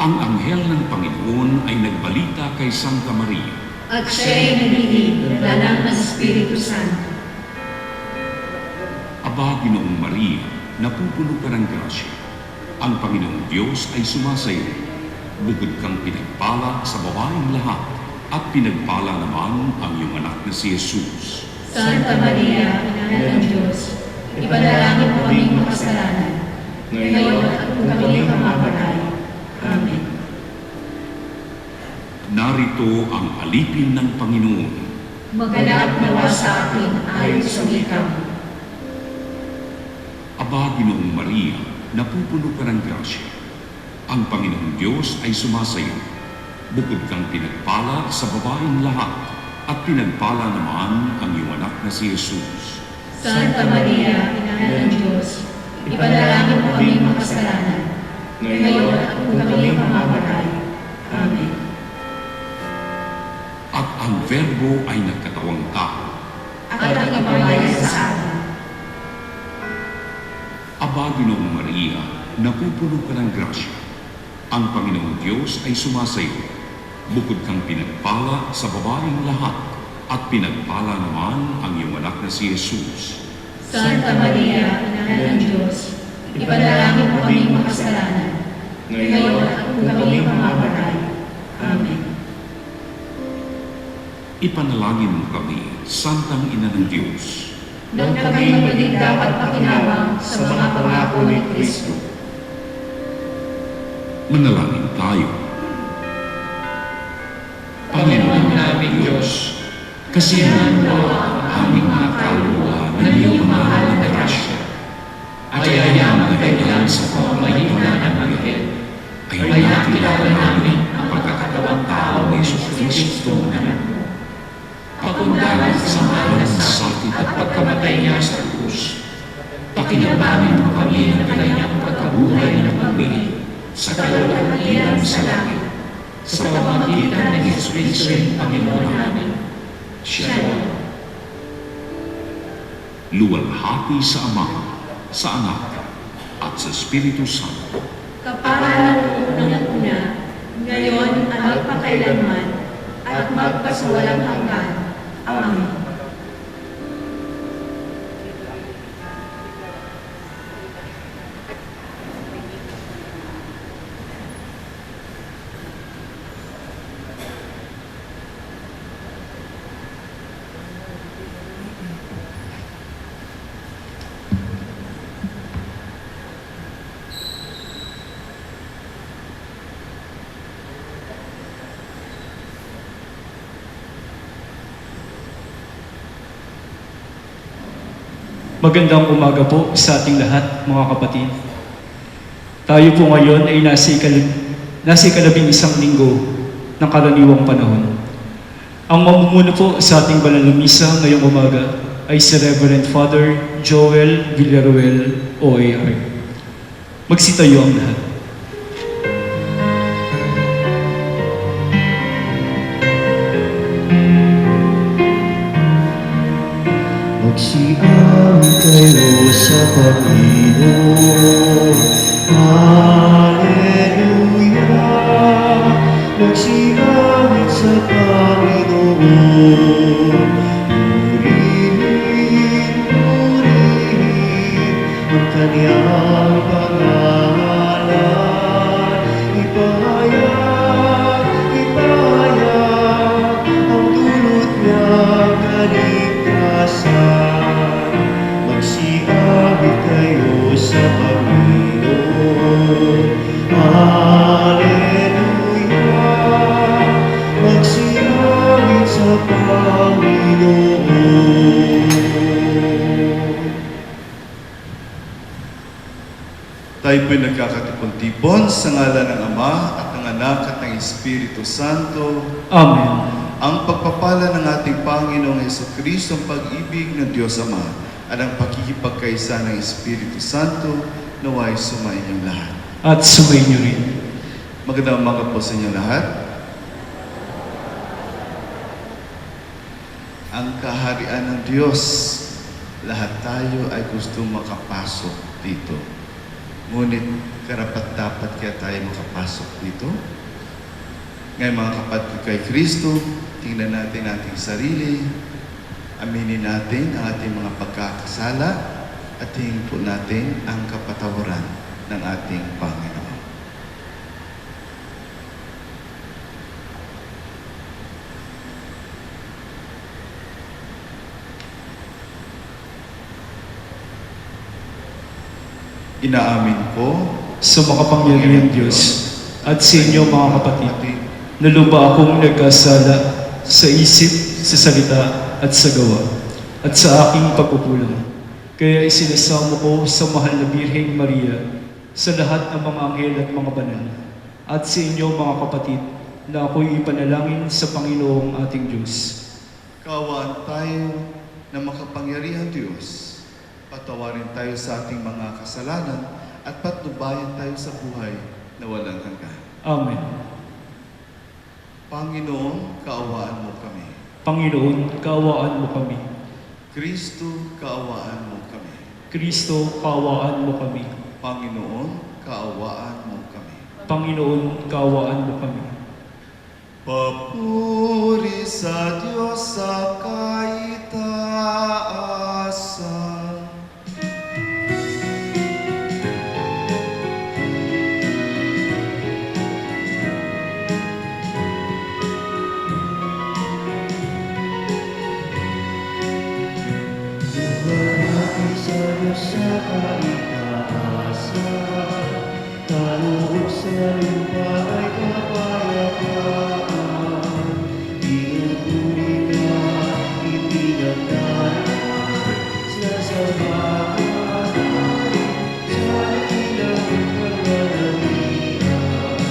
Ang anghel ng Panginoon ay nagbalita kay Santa Maria. At siya'y nagiging dala ng Espiritu Santo. Aba, Ginoong Maria, napupuno ka ng grasya. Ang Panginoong Diyos ay sumasayo. Bukod kang pinagpala sa babaeng lahat, at pinagpala naman ang iyong anak na si Jesus. Santa Maria, Ina ng Diyos, ipanalangin mo kaming makasalanan, ngayon at kung kami mamamatay. Amen. Narito ang alipin ng Panginoon. Maganap nawa sa atin ayon sa wika mo. Aba, Ginoong Maria, napupuno ka ng grasya. Ang Panginoong Diyos ay sumasayo. Bukod kang pinagpala sa babaeng lahat, at pinagpala naman ang iyong anak na si Jesus. Santa Maria, Ina ng Diyos, ipanalangin mo kaming makasalanan, ngayon at kung kami mamamatay. Amen. At ang Verbo ay nagkatawang tao. At nakipamaya sa atin. Aba, Ginoong Maria, napupuno ka ng grasya. Ang Panginoong Diyos ay sumasayo. Bukod kang pinagpala sa babaeng lahat, at pinagpala naman ang iyong anak na si Jesus. Santa Maria, Ina ng Diyos, ipanalangin mo kaming makasalanan, ngayon at kung kami mamamatay. Amen. Ipanalangin mo kami, Santang Ina ng Diyos. Nang kami maging dapat pakinabang sa mga pangako ni Kristo. Manalangin tayo. Panginoon naming Diyos, kasiyahan mo ang aming mga kaluluwa ng iyong mahal na grasya. At ayayaman kailan sa pamamagitan ng anghel, ay nakilala namin ang pagkakatawang tao ni Jesucristo na anak mo. Pakundangan sa mahal ng sakit at pagkamatay niya sa krus. Pakinabangan mo kami ng kanyang pagkabuhay ng pagpili sa kalulatiran sa langit. Sa pamamagitan ng Jesucristo ang Panginoon namin. Siya. Luwalhati sa Ama, sa Anak, at sa Espiritu Santo. Kapara ng unang-una, ngayon at magpakailanman, at magpasawalang hanggan. Amen. Magandang umaga po sa ating lahat, mga kapatid. Tayo po ngayon ay nasa ikalabing isang linggo ng karaniwang panahon. Ang mamumuno po sa ating banal na misa ngayong umaga ay si Reverend Father Joel Villaruel, OAR. Magsitayo ang lahat. Magsiaw kayo sa Panginoon, Hallelujah. Magsiawit sa Panginoon, purihin, purihin ang kanyang pangalan. Ipahayag, ipahayag ang dulot niyang kaligtasan. Magsiawit kayo sa Panginoon, Hallelujah. Magsiawit sa Panginoon. Tayo po'y nagkakatipon-tipon sa ngalan ng Ama at ng Anak at ng Espiritu Santo. Amen. Ang pagpapala ng ating Panginoong Jesucristo, ang pag-ibig ng Diyos Ama, at ang pakikipagkaisa ng Espiritu Santo, naway sumayin niyong lahat. At sumayin niyo rin. Magandang umaga po sa inyo lahat. Ang kaharian ng Diyos, lahat tayo ay gusto makapasok dito. Ngunit karapat-dapat kaya tayo makapasok dito. Ngayon mga kapatid kay Kristo, tingnan natin ating sarili, aminin natin ang ating mga pagkakasala at hingin po natin ang kapatawaran ng ating Panginoon. Inaamin ko Sa makapangyarihang Diyos at sa inyo mga kapatid, na luba akong nagkasala sa isip, sa salita at sa gawa, at sa aking pagkukulang. Kaya isinasamo ko sa mahal na Birheng Maria, sa lahat ng mga anghel at mga banal, at sa inyo mga kapatid, na ako'y ipanalangin sa Panginoong ating Diyos. kaawaan tayo ng makapangyarihang Diyos. Patawarin tayo sa ating mga kasalanan at patnubayan tayo sa buhay na walang hanggan. Amen. Panginoon, kaawaan mo kami. Panginoon, kaawaan mo kami. Kristo, kaawaan mo kami. Kristo, kaawaan mo kami. Panginoon, kaawaan mo kami. Panginoon, kaawaan mo kami. Papuri sa Diyos sa kaitaasan. Buhay sa Diyos sa kaitaasan, kaloob sa lupa ay kapayapaan. Pinagpuri ka, itinagdaan, sasamahan sa ilang pananalian.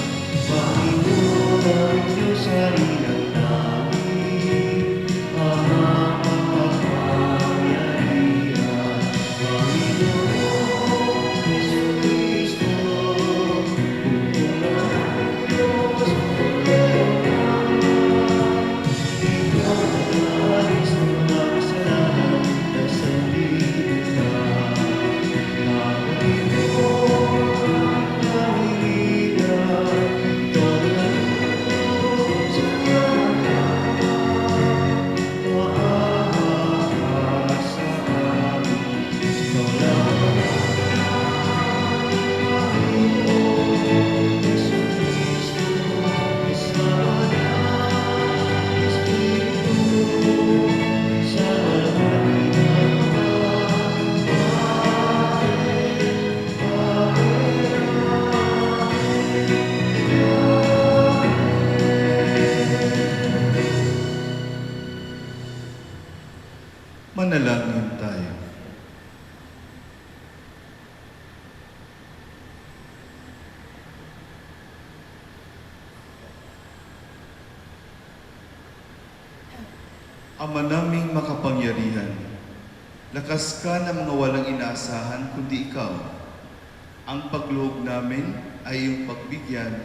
Panginoon ang Diyos ay ilang namin, amang makapangyarihan. Panginoon Jesucristo, Pugong ng Diyos, ikaw ang alis ng mga kasalanan na sa lipunan. Panginoon, nahihigan, ikaw ang Diyos sa kanan. Maawa ka sa amin, ikaw lang Panginoon Jesucristo, kasama ng Espiritu, sa walang Manalangin tayo. Ama naming makapangyarihan, lakas ka ng mga walang inaasahan kundi ikaw. Ang pagloob namin ay iyong pagbigyan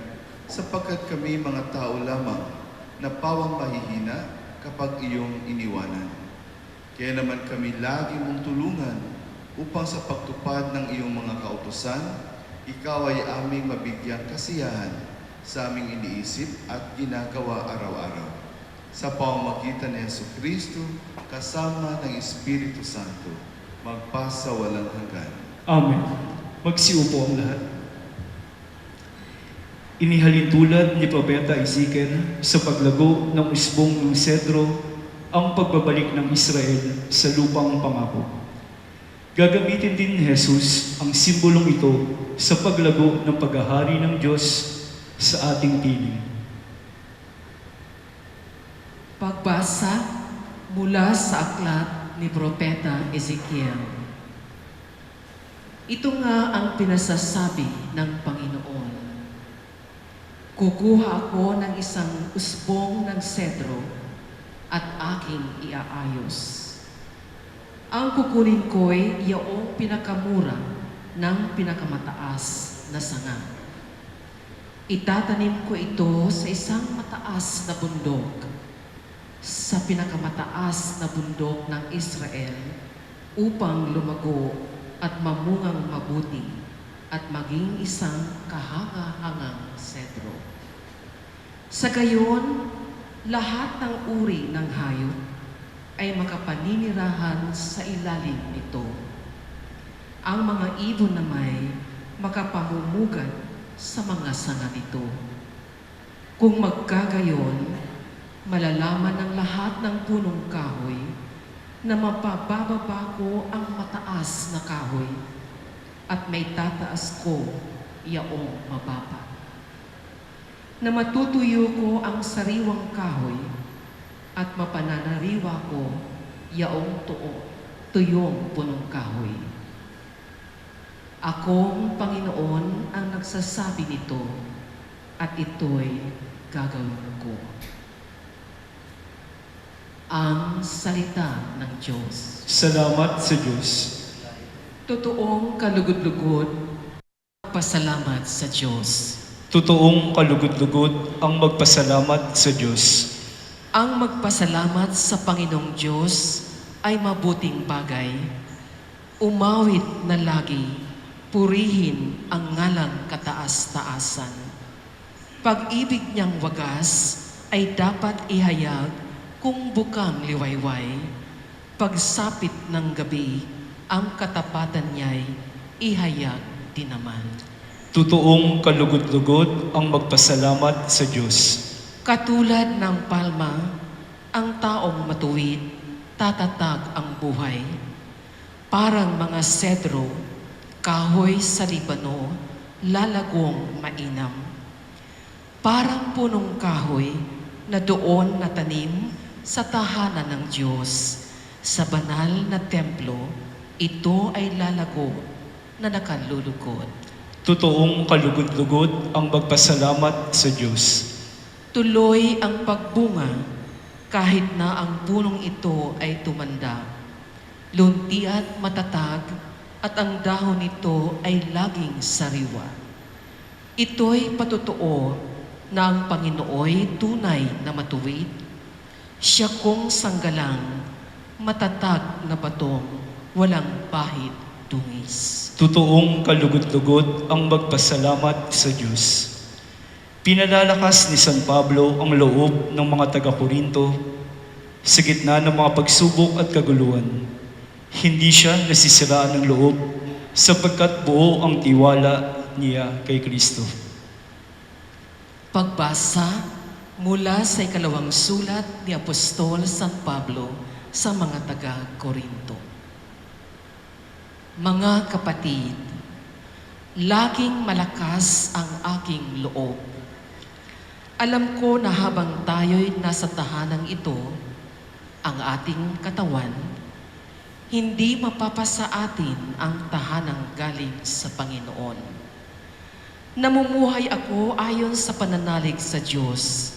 sapagkat kami mga tao lamang na pawang mahihina kapag iyong iniwanan. Kaya naman kami lagi mong tulungan upang sa pagtupad ng iyong mga kautusan, ikaw ay aming mabigyang kasiyahan sa aming iniisip at ginagawa araw-araw. Sa pamamagitan ni Jesucristo, kasama ng Espiritu Santo, magpasa walang hanggan. Amen. Magsiupo ang lahat. Inihalin tulad ni Propeta Ezekiel sa paglago ng usbong ng sedro ang pagbabalik ng Israel sa lupang pangako. Gagamitin din ni Jesus ang simbolong ito sa paglago ng paghahari ng Diyos sa ating piling. Pagbasa mula sa aklat ni Propeta Ezekiel. Ito nga ang pinasasabi ng Panginoon. Kukuha ako ng isang usbong ng sedro at aking iaayos. Ang kukunin ko'y iyong pinakamura ng pinakamataas na sanga. Itatanim ko ito sa isang mataas na bundok, sa pinakamataas na bundok ng Israel, upang lumago at mamungang mabuti at maging isang kahanga-hangang sedro. Sa gayon, lahat ng uri ng hayop ay makapaninirahan sa ilalim nito. Ang mga ibon na may makapamumugat sa mga sanga nito. Kung magkagayon, malalaman ng lahat ng punong kahoy na mapabababa ko ang mataas na kahoy at may tataas ko yaong mababa. Na matutuyo ko ang sariwang kahoy at mapananariwa ko yaong tuyong punong kahoy. Akong Panginoon ang nagsasabi nito at ito'y gagawin ko. Ang salita ng Diyos. Salamat sa Diyos. Totoong kalugod-lugod, pasalamat sa Diyos. Totoong kalugod-lugod ang magpasalamat sa Diyos. Ang magpasalamat sa Panginoong Diyos ay mabuting bagay. Umawit na lagi, purihin ang ngalang kataas-taasan. Pag-ibig niyang wagas ay dapat ihayag kung bukang liwayway. Pagsapit ng gabi, ang katapatan niya'y ihayag din naman. Totoong kalugod-lugod ang magpasalamat sa Diyos. Katulad ng palma, ang taong matuwid, tatatag ang buhay. Parang mga sedro, kahoy sa Libano, lalagong mainam. Parang punong kahoy na doon natanim sa tahanan ng Diyos. Sa banal na templo, ito ay lalago na nakalulugod. Totoong kalugod-lugod ang magpasalamat sa Diyos. Tuloy ang pagbunga kahit na ang punong ito ay tumanda. Lunti at matatag at ang dahon nito ay laging sariwa. Ito'y patotoo na ang Panginooy tunay na matuwid. Siya kong sanggalang, matatag na batong, walang bahid dungis. Totoong kalugod-lugod ang magpasalamat sa Diyos. Pinalalakas ni San Pablo ang loob ng mga taga-Korinto sa gitna ng mga pagsubok at kaguluhan. Hindi siya nasisiraan ng loob sapagkat buo ang tiwala niya kay Kristo. Pagbasa mula sa ikalawang sulat ni Apostol San Pablo sa mga taga-Korinto. Mga kapatid, laging malakas ang aking loob. Alam ko na habang tayo'y nasa tahanang ito, ang ating katawan, hindi mapapasa atin ang tahanang galing sa Panginoon. Namumuhay ako ayon sa pananalig sa Diyos,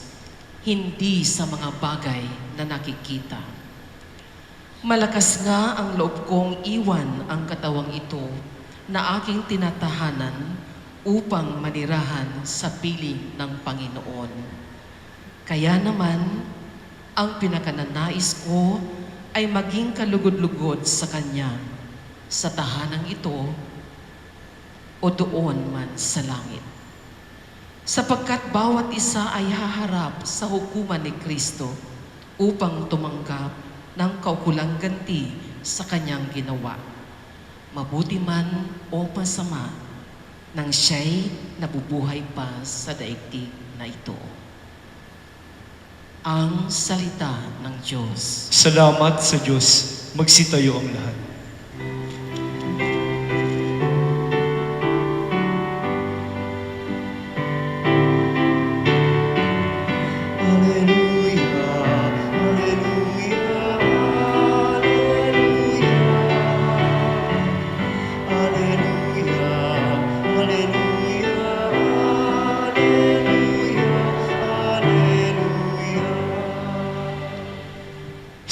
hindi sa mga bagay na nakikita. Malakas nga ang loob kong iwan ang katawang ito na aking tinatahanan upang manirahan sa piling ng Panginoon. Kaya naman, ang pinakananais ko ay maging kalugod-lugod sa Kanya, sa tahanang ito o doon man sa langit. Sapagkat bawat isa ay haharap sa hukuman ni Kristo upang tumanggap ng kaukulang ganti sa Kanyang ginawa. Mabuti man o masama, nang siya'y nabubuhay pa sa daigdig na ito. Ang salita ng Diyos. Salamat sa Diyos. Magsitayo ang lahat.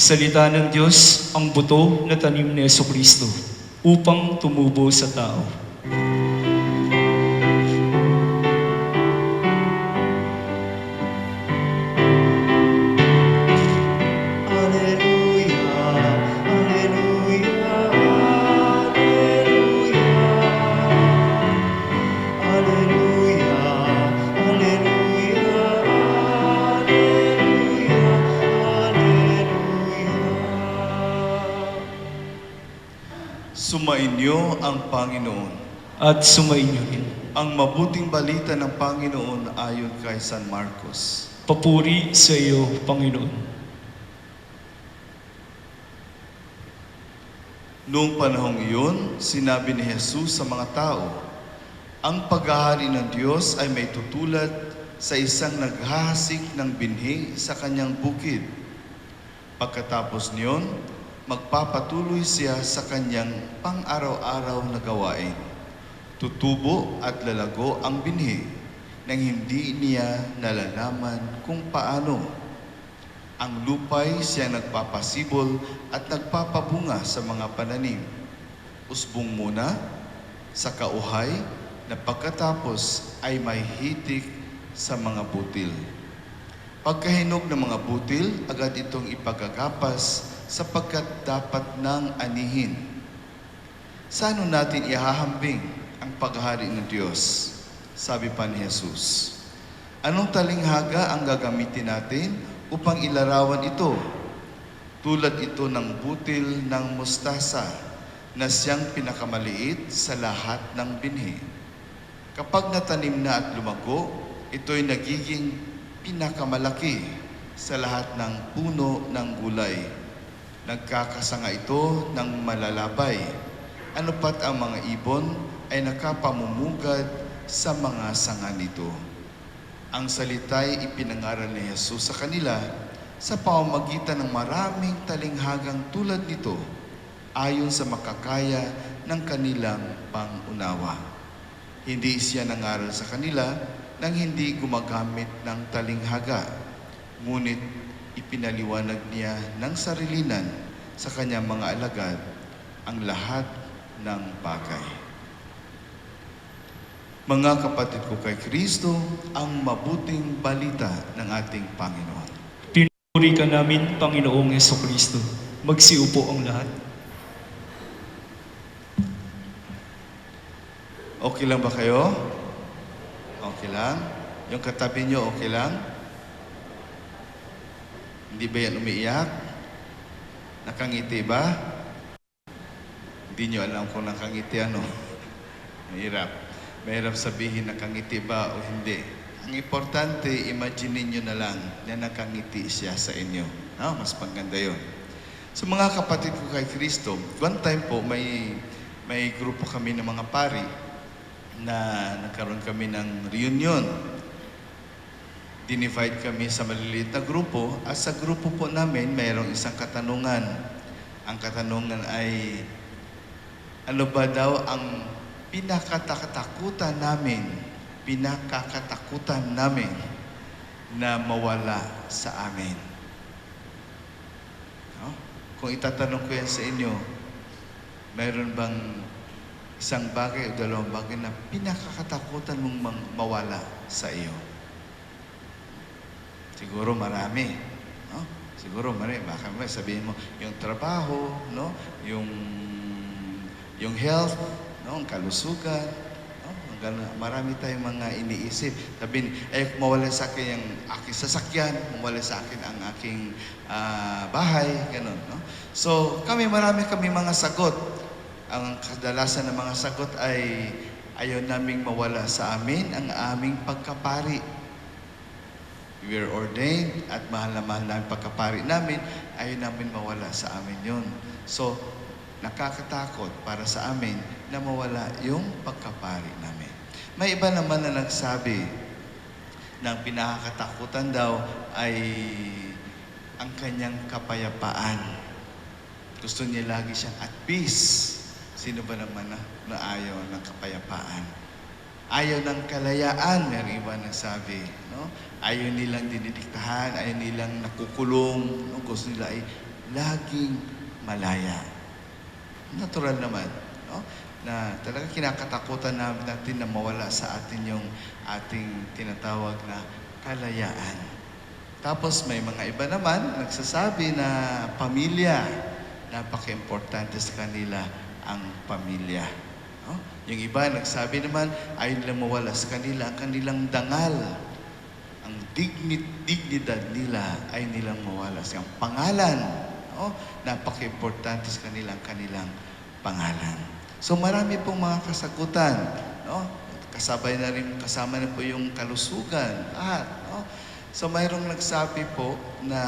Salita ng Diyos ang buto na tanim ni Jesucristo upang tumubo sa tao. Sumainyo ang Panginoon. At sumainyo rin. Ang mabuting balita ng Panginoon ayon kay San Marcos. Papuri sa iyo, Panginoon. Noong panahong iyon, sinabi ni Jesus sa mga tao, ang paghahari ng Diyos ay may tutulad sa isang naghahasik ng binhi sa kanyang bukid. Pagkatapos niyon, magpapatuloy siya sa kanyang pang-araw-araw na gawain. Tutubo at lalago ang binhi nang hindi niya nalalaman kung paano. Ang lupay siya nagpapasibol at nagpapabunga sa mga pananim. Usbong muna, sa kauhay, na pagkatapos ay may hitik sa mga butil. Pagkahinog ng mga butil, agad itong ipagagapas sapagkat dapat nang anihin. Saan natin ihahambing ang paghahari ng Diyos? Sabi pa ni Jesus. Anong talinghaga ang gagamitin natin upang ilarawan ito? Tulad ito ng butil ng mustasa na siyang pinakamaliit sa lahat ng binhi. Kapag natanim na at lumago, ito'y nagiging pinakamalaki sa lahat ng puno ng gulay. Nagkakasanga ito ng malalabay. Ano pat ang mga ibon ay nakapamumugad sa mga sanga nito. Ang salita'y ipinangaral ni Jesus sa kanila sa pamamagitan ng maraming talinghagang tulad nito ayon sa makakaya ng kanilang pangunawa. Hindi siya nangaral sa kanila nang hindi gumagamit ng talinghaga, ngunit ipinaliwanag niya ng sarilinan sa kanyang mga alagad ang lahat ng bagay. Mga kapatid ko kay Kristo, ang mabuting balita ng ating Panginoon. Pinuri ka namin, Panginoong Hesukristo. Magsiupo ang lahat. Okay lang ba kayo? Okay lang? Yung katabi nyo, okay lang? Hindi ba yan umiiyak? Nakangiti ba? Hindi nyo alam kung nakangiti ano. Mahirap. Mahirap sabihin nakangiti ba o hindi. Ang importante, imagine nyo na lang na nakangiti siya sa inyo. Mas maganda yun. So mga kapatid ko kay Kristo, one time po may grupo kami ng mga pari na nagkaroon kami ng reunion. Dinivide kami sa maliliit na grupo at sa grupo po namin mayroong isang katanungan. Ang katanungan ay, ano ba daw ang pinakakatakutan namin na mawala sa amin? No? Kung itatanong ko yan sa inyo, mayroon bang isang bagay o dalawang bagay na pinakakatakutan mong mawala sa iyo? Siguro marami, no? Siguro marami. Baka may sabihin mo, yung trabaho, no? Yung health, no? Ang kalusugan, no? Marami tayong mga iniisip. Sabihin, mawala sa akin yung aking sasakyan, mawala sa akin ang aking bahay, ganun, no? So, marami kami mga sagot. Ang kadalasan ng mga sagot ay ayaw naming mawala sa amin ang aming pagkapari. We are ordained at mahal na mahal namin pagkapari namin, ayaw namin mawala sa amin yun. So, nakakatakot para sa amin na mawala yung pagkapari namin. May iba naman na nagsabi na ang pinakakatakutan daw ay ang kanyang kapayapaan. Gusto niya lagi siyang at peace. Sino ba naman na ayaw ng kapayapaan? Ayaw ng kalayaan, may iba nagsabi. No? Ayaw nilang dinidiktahan, ayaw nilang nakukulong. No? Gusto nila ay laging malaya. Natural naman. No? Na talagang kinakatakutan natin na mawala sa atin yung ating tinatawag na kalayaan. Tapos may mga iba naman nagsasabi na pamilya. Napaka-importante sa kanila ang pamilya. No? Yung iba nagsabi naman, ayaw nilang mawala sa kanila ang kanilang dangal. Ang dignidad nila ay nilang mawala. Ang pangalan, no? Napaka-importante sa kanila ang kanilang pangalan. So marami pong mga kasagutan, no? Kasama na po yung kalusugan, lahat, no? So mayroong nagsabi po na,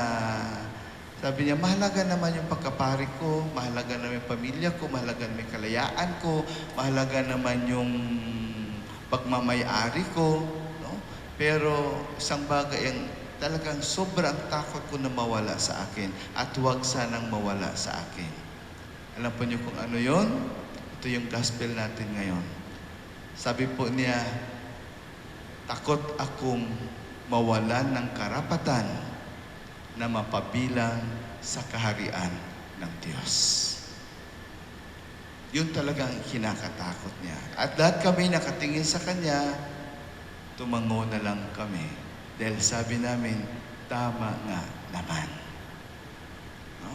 sabi niya, mahalaga naman yung pagkapari ko, mahalaga naman yung pamilya ko, mahalaga naman yung kalayaan ko, mahalaga naman yung pagmamayari ko, no? Pero isang bagay ang talagang sobrang takot ko na mawala sa akin at huwag sanang mawala sa akin. Alam po niyo kung ano yon? Ito yung gospel natin ngayon. Sabi po niya, takot akong mawalan ng karapatan na mapabilang sa kaharian ng Diyos. Yun talagang kinakatakot niya. At lahat kami nakatingin sa Kanya, tumango na lang kami. Dahil sabi namin, tama nga naman. No?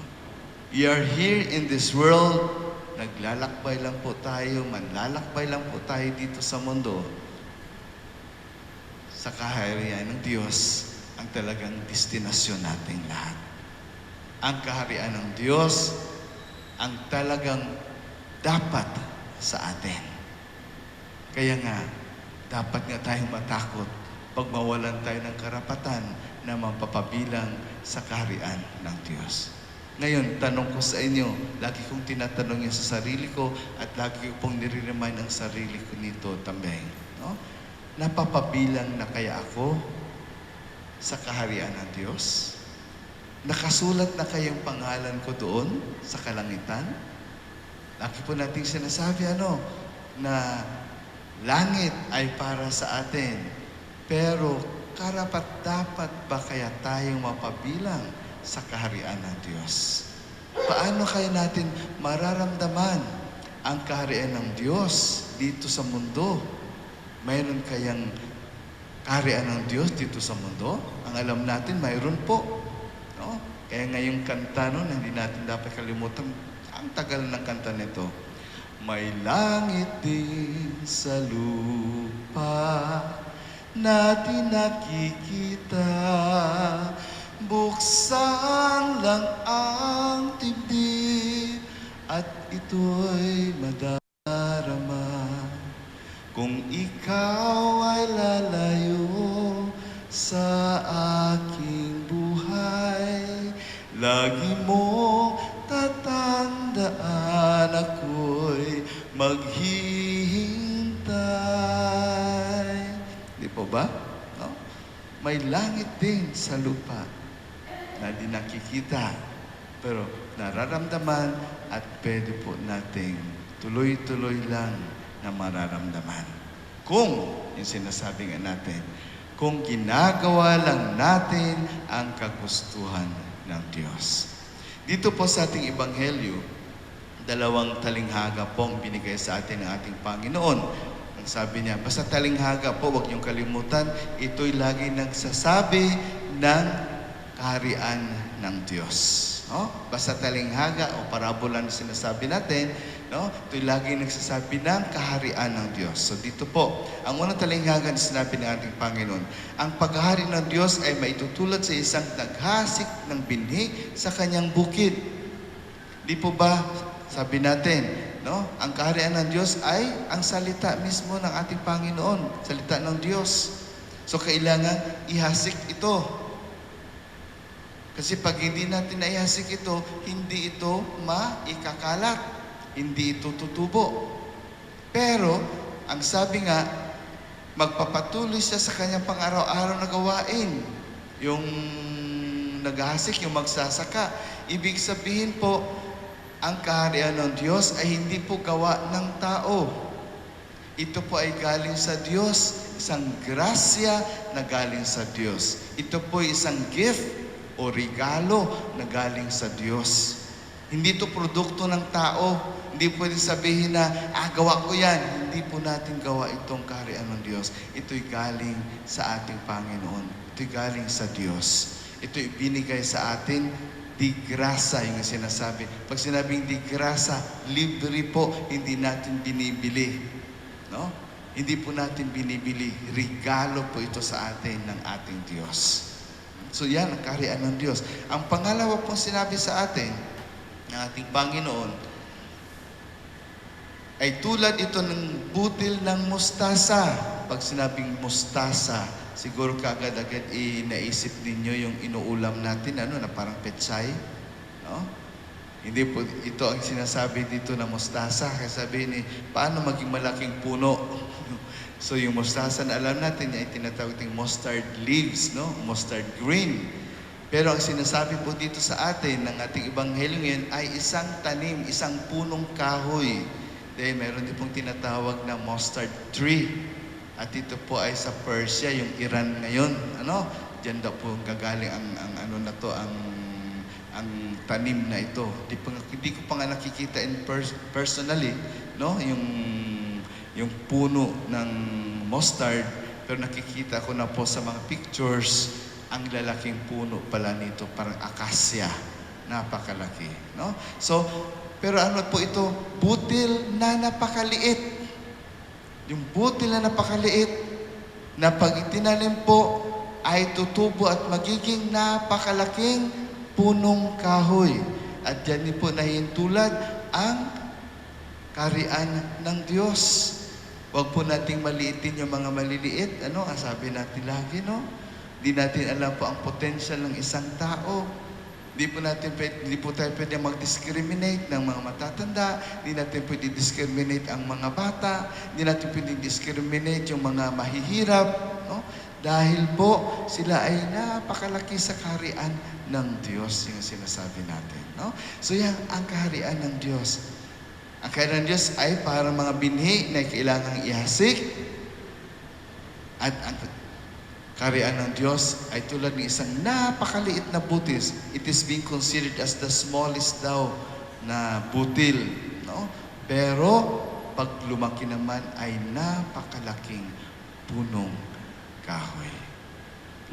We are here in this world, naglalakbay lang po tayo, manlalakbay lang po tayo dito sa mundo. Sa kaharian ng Diyos, ang talagang destinasyon nating lahat. Ang kaharian ng Diyos, ang talagang dapat sa atin. Kaya nga, dapat nga tayong matakot pag mawalan tayo ng karapatan na mapapabilang sa kaharian ng Diyos. Ngayon, tanong ko sa inyo, lagi kong tinatanong yan sa sarili ko at lagi ko pong nire-remind ang sarili ko nito, tambeng. No? Napapabilang na kaya ako sa kaharian ng Diyos? Nakasulat na kayang pangalan ko doon sa kalangitan? Lagi po nating sinasabi na langit ay para sa atin. Pero karapat-dapat ba kaya tayong mapabilang sa kaharian ng Diyos? Paano kaya natin mararamdaman ang kaharian ng Diyos dito sa mundo? Mayroon kayang kaharian ng Diyos dito sa mundo? Ang alam natin, mayroon po. No? Kaya ngayong kanta hindi natin dapat kalimutan. Ang tagal ng kanta nito. May langit din sa lupa natin nakikita, buksan lang ang dibdib at ito'y madarama. Kung ikaw ay lalayo sa aking buhay, lagi mo tatandaan ako'y maghihintay. Di po ba? No? May langit din sa lupa na di nakikita, pero nararamdaman at pwede po nating tuloy-tuloy lang na mararamdaman. Kung, yung sinasabi nga natin, kung ginagawa lang natin ang kagustuhan ng Diyos. Dito po sa ating Ebanghelyo, 2 talinghaga pong binigay sa atin ng ating Panginoon. Ang sabi niya, basta talinghaga po, huwag niyong kalimutan, ito'y lagi nagsasabi ng kaharian ng Diyos. No? Basta talinghaga o parabola na sinasabi natin, no? Ito'y lagi nagsasabi ng kaharian ng Diyos. So dito po, ang unang talinghaga na sinabi ng ating Panginoon, ang paghahari ng Diyos ay maitutulad sa isang naghasik ng binhi sa kanyang bukid. Di po ba, sabi natin, no? Ang kaharian ng Diyos ay ang salita mismo ng ating Panginoon, salita ng Diyos. So kailangan ihasik ito. Kasi pag hindi natin naihasik ito, hindi ito maikakalat. Hindi ito tutubo. Pero, ang sabi nga, magpapatuloy siya sa kanyang pang-araw-araw na gawain. Yung naghahasik, yung magsasaka. Ibig sabihin po, ang kaharian ng Diyos ay hindi po gawa ng tao. Ito po ay galing sa Diyos, isang grasya na galing sa Diyos. Ito po ay isang gift o regalo na galing sa Diyos. Hindi ito produkto ng tao. Hindi pwede sabihin na, gawa ko yan. Hindi po natin gawa itong kaharian ng Diyos. Ito'y galing sa ating Panginoon. Ito'y galing sa Diyos. Ito'y binigay sa atin, di grasa yung sinasabi. Pag sinabing di grasa, libre po, hindi natin binibili. No? Hindi po natin binibili. Regalo po ito sa atin ng ating Diyos. So yan ang kaharian ng Diyos. Ang pangalawa pong sinabi sa atin ng ating Panginoon, ay tulad ito ng butil ng mustasa. Pag sinabing mustasa, siguro kaagad-agad naisip ninyo yung inuulam natin, na parang pechay. No? Hindi po ito ang sinasabi dito na mustasa. Kaya sabihin paano maging malaking puno? So yung mustasa na alam natin ay tinatawag ting mustard leaves, no? Mustard green. Pero ang sinasabi po dito sa atin ng ating ebanghelyo ngayon ay isang tanim, isang punong kahoy. Dahil meron din pong tinatawag na mustard tree. At ito po ay sa Persia, yung Iran ngayon. Diyan daw po gagaling ang tanim na ito. Hindi ko pa nga nakikita personally, no? Yung puno ng mustard, pero nakikita ko na po sa mga pictures ang lalaking puno pala nito, parang akasya. Napakalaki, no? So, pero ano po ito? Butil na napakaliit. Yung butil na napakaliit na pag itinanim po ay tutubo at magiging napakalaking punong kahoy. At yan din po nahihintulad ang kaharian ng Diyos. Huwag po nating maliitin yung mga maliliit. Ang sabi natin lagi, no? Di natin alam po ang potential ng isang tao. Di po tayo pwede mag-discriminate ng mga matatanda. Di natin pwede discriminate ang mga bata. Di natin pwede discriminate yung mga mahihirap. No? Dahil po, sila ay napakalaki sa kaharian ng Diyos, yung sinasabi natin. No? So yan, ang kaharian ng Diyos. Ang kaharian ng Diyos ay parang mga binhi na kailangang ihasik. At ang kaharian ng Diyos ay tulad ng isang napakaliit na butil. It is being considered as the smallest daw na butil. No? Pero, pag lumaki naman ay napakalaking punong kahoy.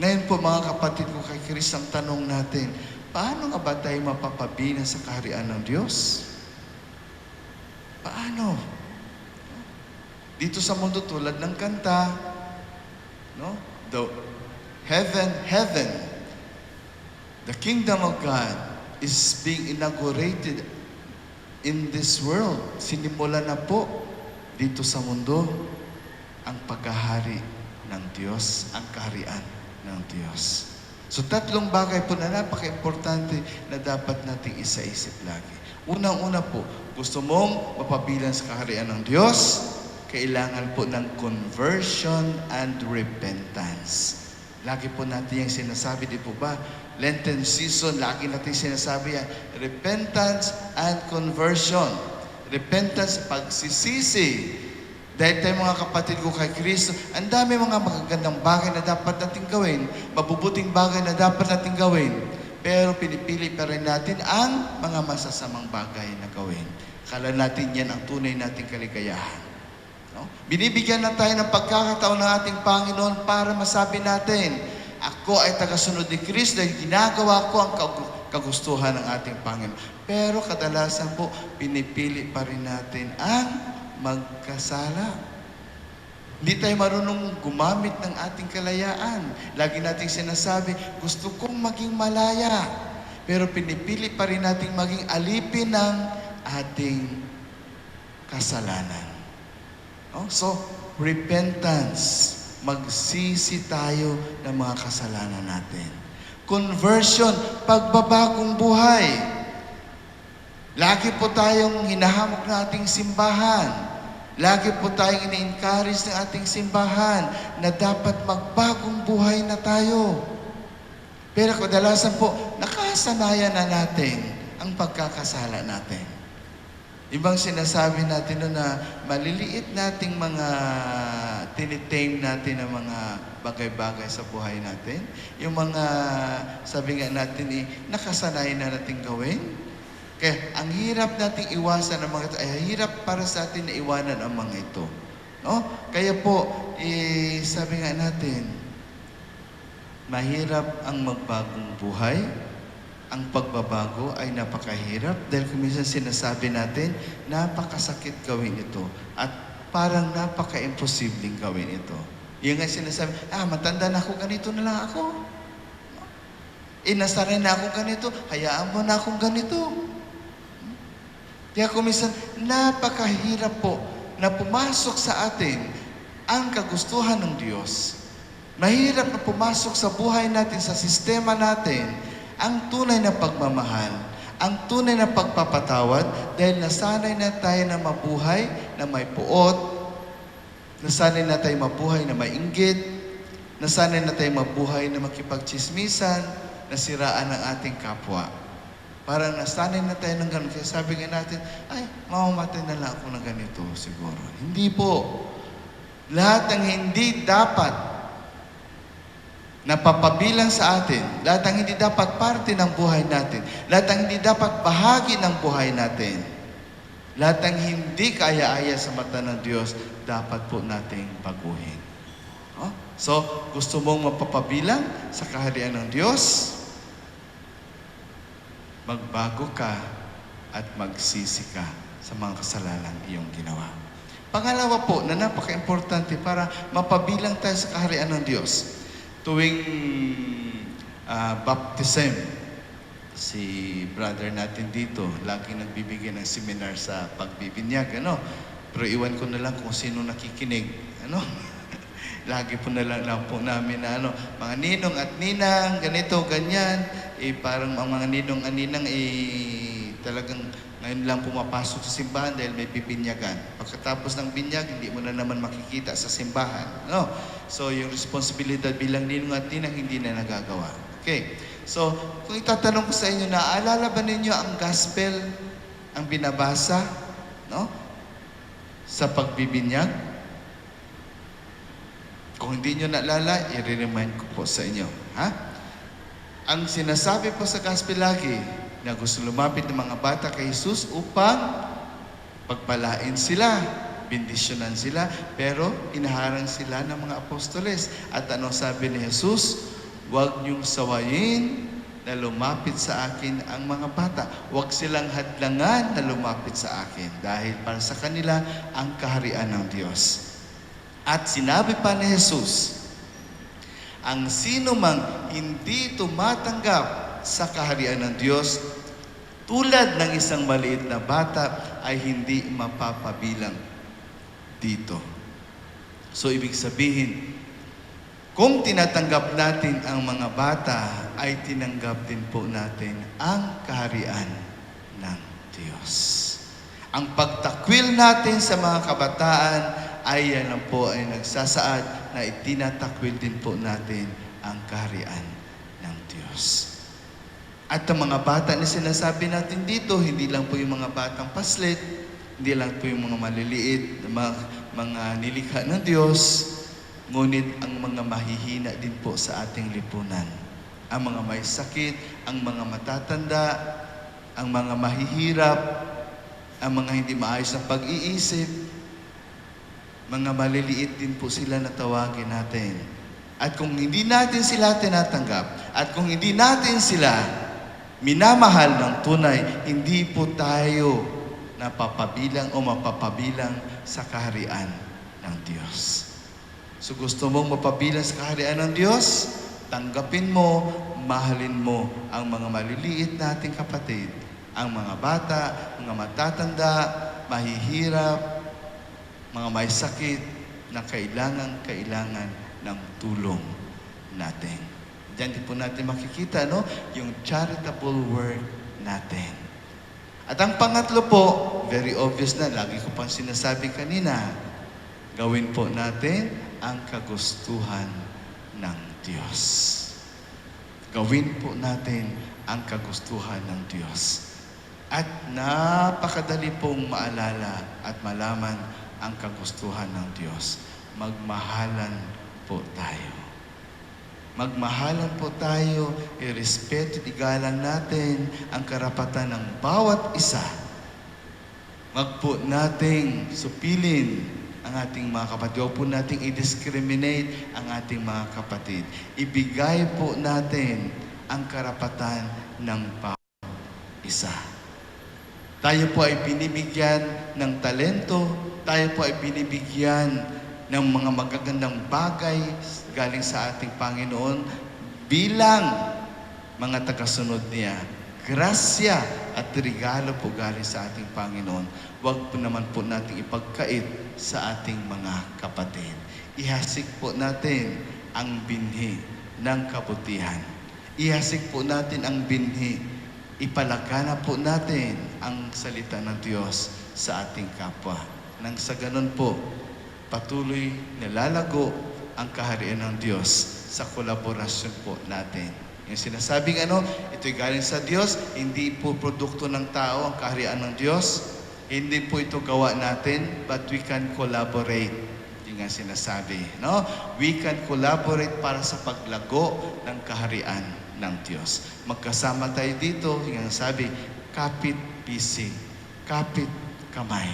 Ngayon po mga kapatid ko kay Chris, ang tanong natin, paano nga ba tayo mapapabilang sa kaharian ng Diyos? Paano? Dito sa mundo tulad ng kanta, no? The heaven, the kingdom of God is being inaugurated in this world. Sinimula na po dito sa mundo ang paghahari ng Diyos, ang kaharian ng Diyos. So tatlong bagay po na napaka-importante na dapat nating isa-isip lagi. Unang-una po, gusto mong mapabilang sa kaharian ng Diyos, kailangan po ng conversion and repentance. Lagi po natin yung sinasabi, di po ba? Lenten season, lagi natin sinasabi yan. Repentance and conversion. Repentance, pagsisisi. Dahil tayo mga kapatid ko kay Kristo, ang dami mga magagandang bagay na dapat natin gawin, mabubuting bagay na dapat natin gawin, pero pinipili pa rin natin ang mga masasamang bagay na gawin. Kala natin yan ang tunay nating kaligayahan. No? Binibigyan na tayo ng pagkakataon ng ating Panginoon para masabi natin, ako ay tagasunod ni Kristo dahil ginagawa ko ang kagustuhan ng ating Panginoon. Pero kadalasan po, pinipili pa rin natin ang magkasala. Hindi tayo marunong gumamit ng ating kalayaan. Lagi nating sinasabi, gusto kong maging malaya. Pero pinipili pa rin nating maging alipin ng ating kasalanan. So, repentance. Magsisi tayo ng mga kasalanan natin. Conversion, pagbabagong buhay. Lagi po tayong hinahamok ng ating simbahan. Lagi po tayong ini-encourage ng ating simbahan na dapat magbagong buhay na tayo. Pero kadalasan po, nakasanayan na natin ang pagkakasala natin. Ibang sinasabi natin na maliliit nating mga tinitame natin ng mga bagay-bagay sa buhay natin. Yung mga, sabi nga natin, nakasanayan na natin gawin. Kaya ang hirap nating iwasan ang mga ito, ay hirap para sa atin na iwanan ang mga ito. No? Kaya po, sabi nga natin, mahirap ang magbagong buhay. Ang pagbabago ay napakahirap dahil kung minsan sinasabi natin, napakasakit gawin ito at parang napaka-imposibleng gawin ito. Yung nga sinasabi, matanda na ako, ganito na lang ako. Nasanay na ako ganito, hayaan mo na akong ganito. Kaya kung minsan, napakahirap po na pumasok sa atin ang kagustuhan ng Diyos. Mahirap na pumasok sa buhay natin, sa sistema natin, ang tunay na pagmamahal, ang tunay na pagpapatawad dahil nasanay na tayo na mabuhay na may puot, nasanay na tayo mabuhay na may inggit, nasanay na tayo mabuhay na makipagchismisan, nasiraan ng ating kapwa. Parang nasanay na tayo ng ganun. Kaya sabi nga natin, ay, mamamatay na lang ako ng ganito siguro. Hindi po. Lahat ng hindi dapat napapabilang sa atin, lahat ng hindi dapat parte ng buhay natin, lahat ng hindi dapat bahagi ng buhay natin, lahat ng hindi kaya-aya sa mata ng Diyos, dapat po nating baguhin. Oh? So, gusto mong mapapabilang sa kaharian ng Diyos? Magbago ka at magsisi ka sa mga kasalanan iyong ginawa. Pangalawa po, na napaka-importante para mapabilang tayo sa kaharian ng Diyos. Tuwing baptism, si brother natin dito, lagi nagbibigay ng seminar sa pagbibinyag, ano? Pero iwan ko na lang kung sino nakikinig, ano? Lagi po na lang po namin na ano, mga ninong at ninang, ganito, ganyan. Parang ang mga ninong at ninang talagang ngayon lang pumapasok sa simbahan dahil may pipinyagan. Pagkatapos ng binyag, hindi mo na naman makikita sa simbahan. No? So, yung responsibilidad bilang ninong at ninang hindi na nagagawa. Okay. So, kung itatanong ko sa inyo, naaalala ba ninyo ang gospel, ang binabasa, no? Sa pagbibinyag? Kung hindi nyo naalala, i-remind ko po sa inyo. Ha? Ang sinasabi po sa gospel lagi, na gusto lumapit ng mga bata kay Jesus upang pagpalain sila, bendisyonan sila, pero inaharang sila ng mga apostoles. At ano sabi ni Jesus? Huwag niyong sawayin na lumapit sa akin ang mga bata. Huwag silang hadlangan na lumapit sa akin dahil para sa kanila ang kaharian ng Diyos. At sinabi pa ni Jesus, ang sino mang hindi tumatanggap sa kaharian ng Diyos, tulad ng isang maliit na bata, ay hindi mapapabilang dito. So, ibig sabihin, kung tinatanggap natin ang mga bata, ay tinanggap din po natin ang kaharian ng Diyos. Ang pagtakwil natin sa mga kabataan ay yan lang po ay nagsasaad na itinatakwil din po natin ang kaharian ng Diyos. At ang mga bata na sinasabi natin dito, hindi lang po yung mga batang paslit, hindi lang po yung mga maliliit, mga nilikha ng Diyos, ngunit ang mga mahihina din po sa ating lipunan. Ang mga may sakit, ang mga matatanda, ang mga mahihirap, ang mga hindi maayos na pag-iisip, mga maliliit din po sila na tawagin natin. At kung hindi natin sila tinatanggap, at kung hindi natin sila minamahal ng tunay, hindi po tayo napapabilang o mapapabilang sa kaharian ng Diyos. So gusto mong mapabilang sa kaharian ng Diyos? Tanggapin mo, mahalin mo ang mga maliliit nating kapatid, ang mga bata, mga matatanda, mahihirap, mga may sakit na kailangan ng tulong natin. Diyan din po natin makikita, no? Yung charitable work natin. At ang pangatlo po, very obvious na, lagi ko pang sinasabi kanina, gawin po natin ang kagustuhan ng Diyos. Gawin po natin ang kagustuhan ng Diyos. At napakadali pong maalala at malaman ang kagustuhan ng Diyos. Magmahalan po tayo. Magmahalan po tayo, irespeto at igalang natin ang karapatan ng bawat isa. Wag po nating supilin ang ating mga kapatid. Huwag po nating i-discriminate ang ating mga kapatid. Ibigay po natin ang karapatan ng bawat isa. Tayo po ay binibigyan ng talento, tayo po ay binibigyan ng mga magagandang bagay galing sa ating Panginoon bilang mga tagasunod niya. grasya at regalo po galing sa ating Panginoon. Huwag po naman po nating ipagkait sa ating mga kapatid. Ihasik po natin ang binhi ng kabutihan. Ihasik po natin ang binhi. Ipalagana po natin ang salita ng Diyos sa ating kapwa. Nang sa ganun po, patuloy nalalago ang kaharian ng Diyos sa kolaborasyon po natin. Yung sinasabing ito'y galing sa Diyos, hindi po produkto ng tao ang kaharian ng Diyos. Hindi po ito gawa natin, but we can collaborate. Yung nga sinasabi, no? We can collaborate para sa paglago ng kaharian ng Diyos. Magkasama tayo dito, yung nga sabi, kapit pising, kapit kamay.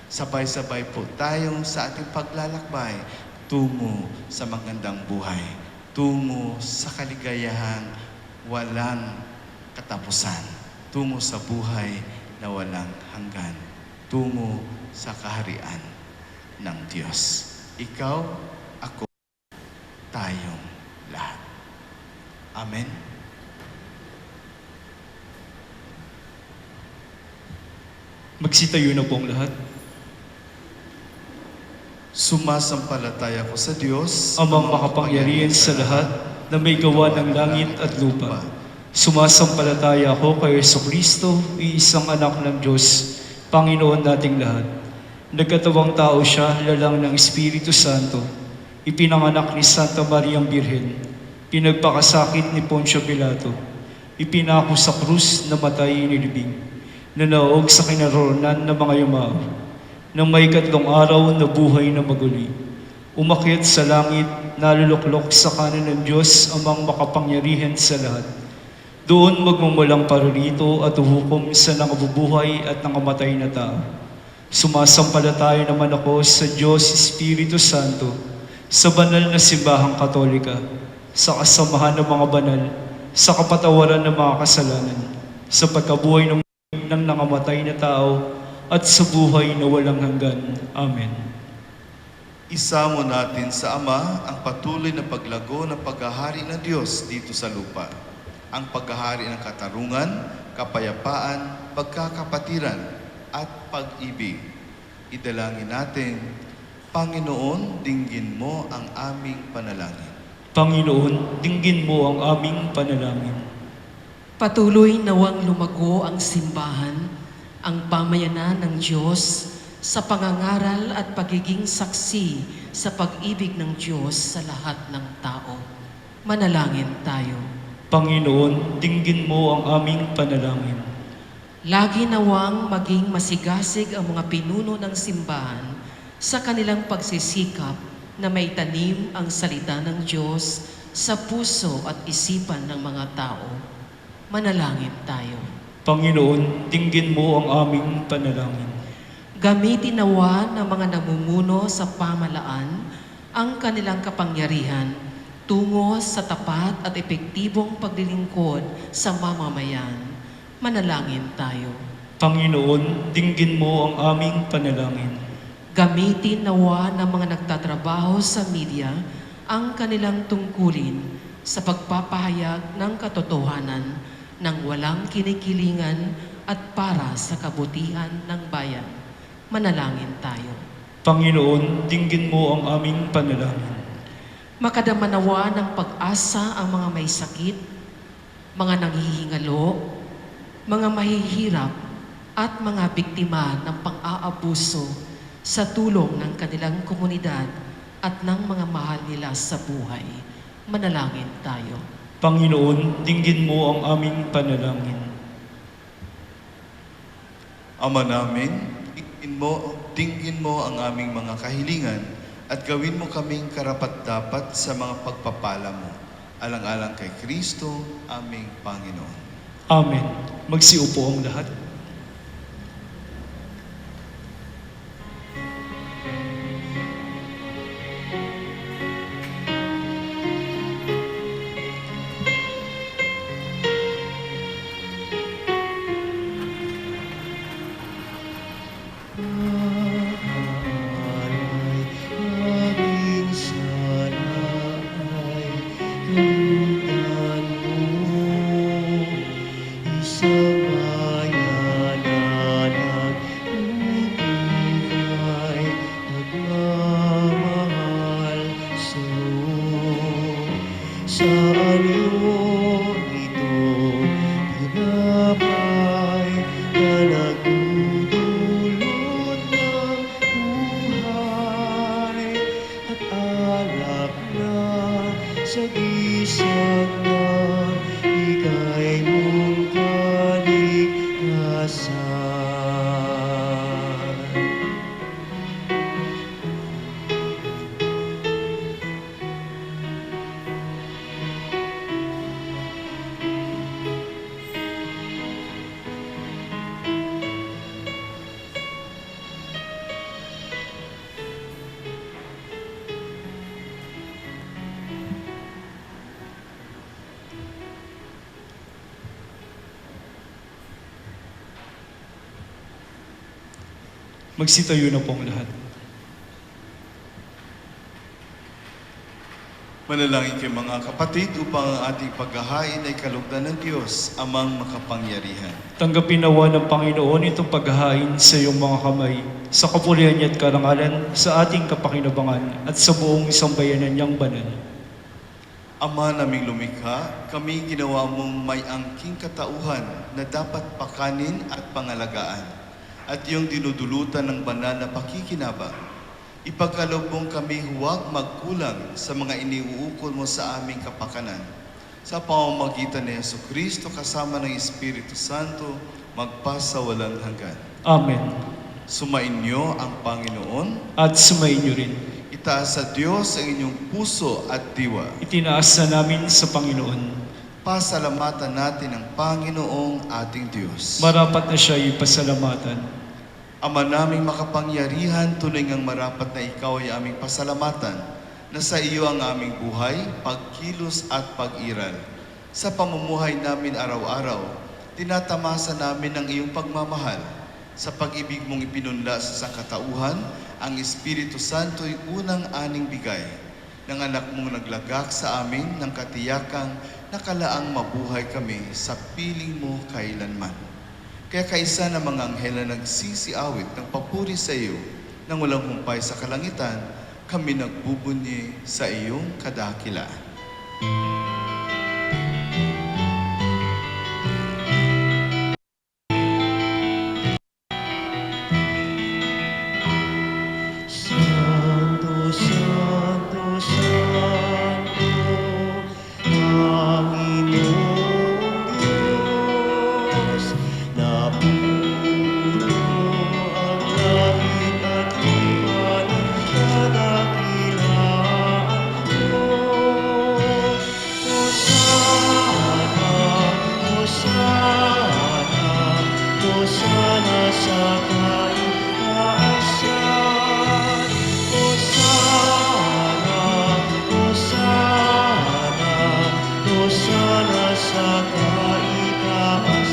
Sabay-sabay po tayong sa ating paglalakbay tungo sa magandang buhay, tungo sa kaligayahang walang katapusan, tungo sa buhay na walang hanggan, tungo sa kaharian ng Diyos. Ikaw, ako, tayong lahat. Amen. Magsitayo na po ang lahat. Sumasampalataya ko sa Diyos, Amang makapangyarihan sa lahat na may gawa ng langit at lupa. Sumasampalataya ako kay Jesucristo, iisang anak ng Diyos, Panginoon nating lahat. Nagkatawang tao siya, lalang ng Espiritu Santo. Ipinanganak ni Santa Mariang Birhen. Pinagpakasakit ni Poncio Pilato. Ipinako sa krus na matay inilibing. Nanaog sa kinaroroonan ng mga yumao. Nang may ikatlong araw na buhay na maguli. Umakyat sa langit, naluluklok sa kanan ng Diyos, amang makapangyarihan sa lahat. Doon magmumulang paririto at uhukom sa nangabubuhay at nangamatay na tao. Sumasampalataya naman ako sa Diyos Espiritu Santo, sa banal na simbahang Katolika, sa kasamahan ng mga banal, sa kapatawaran ng mga kasalanan, sa pagkabuhay ng nangamatay na tao, at sa buhay na walang hanggan. Amen. isamo natin sa Ama ang patuloy na paglago ng paghahari ng Diyos dito sa lupa. Ang paghahari ng katarungan, kapayapaan, pagkakapatiran, at pag-ibig. Idalangin natin, Panginoon, dinggin mo ang aming panalangin. Panginoon, dinggin mo ang aming panalangin. Patuloy nawang lumago ang simbahan, ang pamayanan ng Diyos sa pangangaral at pagiging saksi sa pag-ibig ng Diyos sa lahat ng tao. Manalangin tayo. Panginoon, dinggin mo ang aming panalangin. Lagi nawang maging masigasig ang mga pinuno ng simbahan sa kanilang pagsisikap na may tanim ang salita ng Diyos sa puso at isipan ng mga tao. Manalangin tayo. Panginoon, dinggin mo ang aming panalangin. Gamitin nawa ng mga namumuno sa pamalaan ang kanilang kapangyarihan tungo sa tapat at epektibong paglilingkod sa mamamayan. Manalangin tayo. Panginoon, dinggin mo ang aming panalangin. Gamitin nawa ng mga nagtatrabaho sa media ang kanilang tungkulin sa pagpapahayag ng katotohanan ng walang kinikilingan at para sa kabutihan ng bayan. Manalangin tayo. Panginoon, dinggin mo ang aming panalangin. Makadama nawa ng pag-asa ang mga may sakit, mga nanghihingalo, mga mahihirap at mga biktima ng pang-aabuso sa tulong ng kanilang komunidad at ng mga mahal nila sa buhay. Manalangin tayo. Panginoon, dinggin mo ang aming panalangin. Ama namin, dinggin mo ang aming mga kahilingan at gawin mo kaming karapat-dapat sa mga pagpapala mo. Alang-alang kay Kristo, aming Panginoon. Amen. Magsiupo ang lahat. Aming sana'y ramdam mo, isang Magsitayo na po ang lahat. Manalangin kayo mga kapatid upang ang ating paghahain ay kalugdan ng Diyos, Amang makapangyarihan. Tanggapin nawa ng Panginoon itong paghahain sa iyong mga kamay, sa kapulihan niya at karangalan, sa ating kapakinabangan at sa buong isang bayanan niyang banal. Ama naming lumikha, kami ginawa mong may angking katauhan na dapat pakanin at pangalagaan, at iyong dinudulutan ng banal na pakikinabang. Ipagkaloob mong kami huwag magkulang sa mga iniuukol mo sa aming kapakanan. Sa pamamagitan ni Jesucristo kasama ng Espiritu Santo, magpasawalang hanggan. Amen. Sumainyo ang Panginoon. At sumayin niyo rin. Itaas sa Diyos ang inyong puso at diwa. Itinaas na namin sa Panginoon. Pasalamatan natin ang Panginoong ating Diyos. Marapat na siya ipasalamatan. Ama naming makapangyarihan, tunay ngang marapat na ikaw ay aming pasalamatan, na sa iyo ang aming buhay, pagkilos at pag-iral. Sa pamumuhay namin araw-araw, tinatamasa namin ang iyong pagmamahal. Sa pag-ibig mong ipinunla sa sangkatauhan, ang Espiritu Santo ay unang aning bigay ng anak mong naglagak sa amin ng katiyakang nakalaang mabuhay kami sa piling mo kailanman. Kaya kaisa ng mga anghel na nagsisiawit ng papuri sa iyo nang walang humpay sa kalangitan, kami nagbubunyi sa iyong kadakilaan. Santo, Santo, Santo, Panginoong Diyos, na puno ang langit at lupa ng kadakilaan mo. Hosana, Hosana, Hosana sa kaitaasan. Hosana, Hosana, Hosana sa kaitaasan.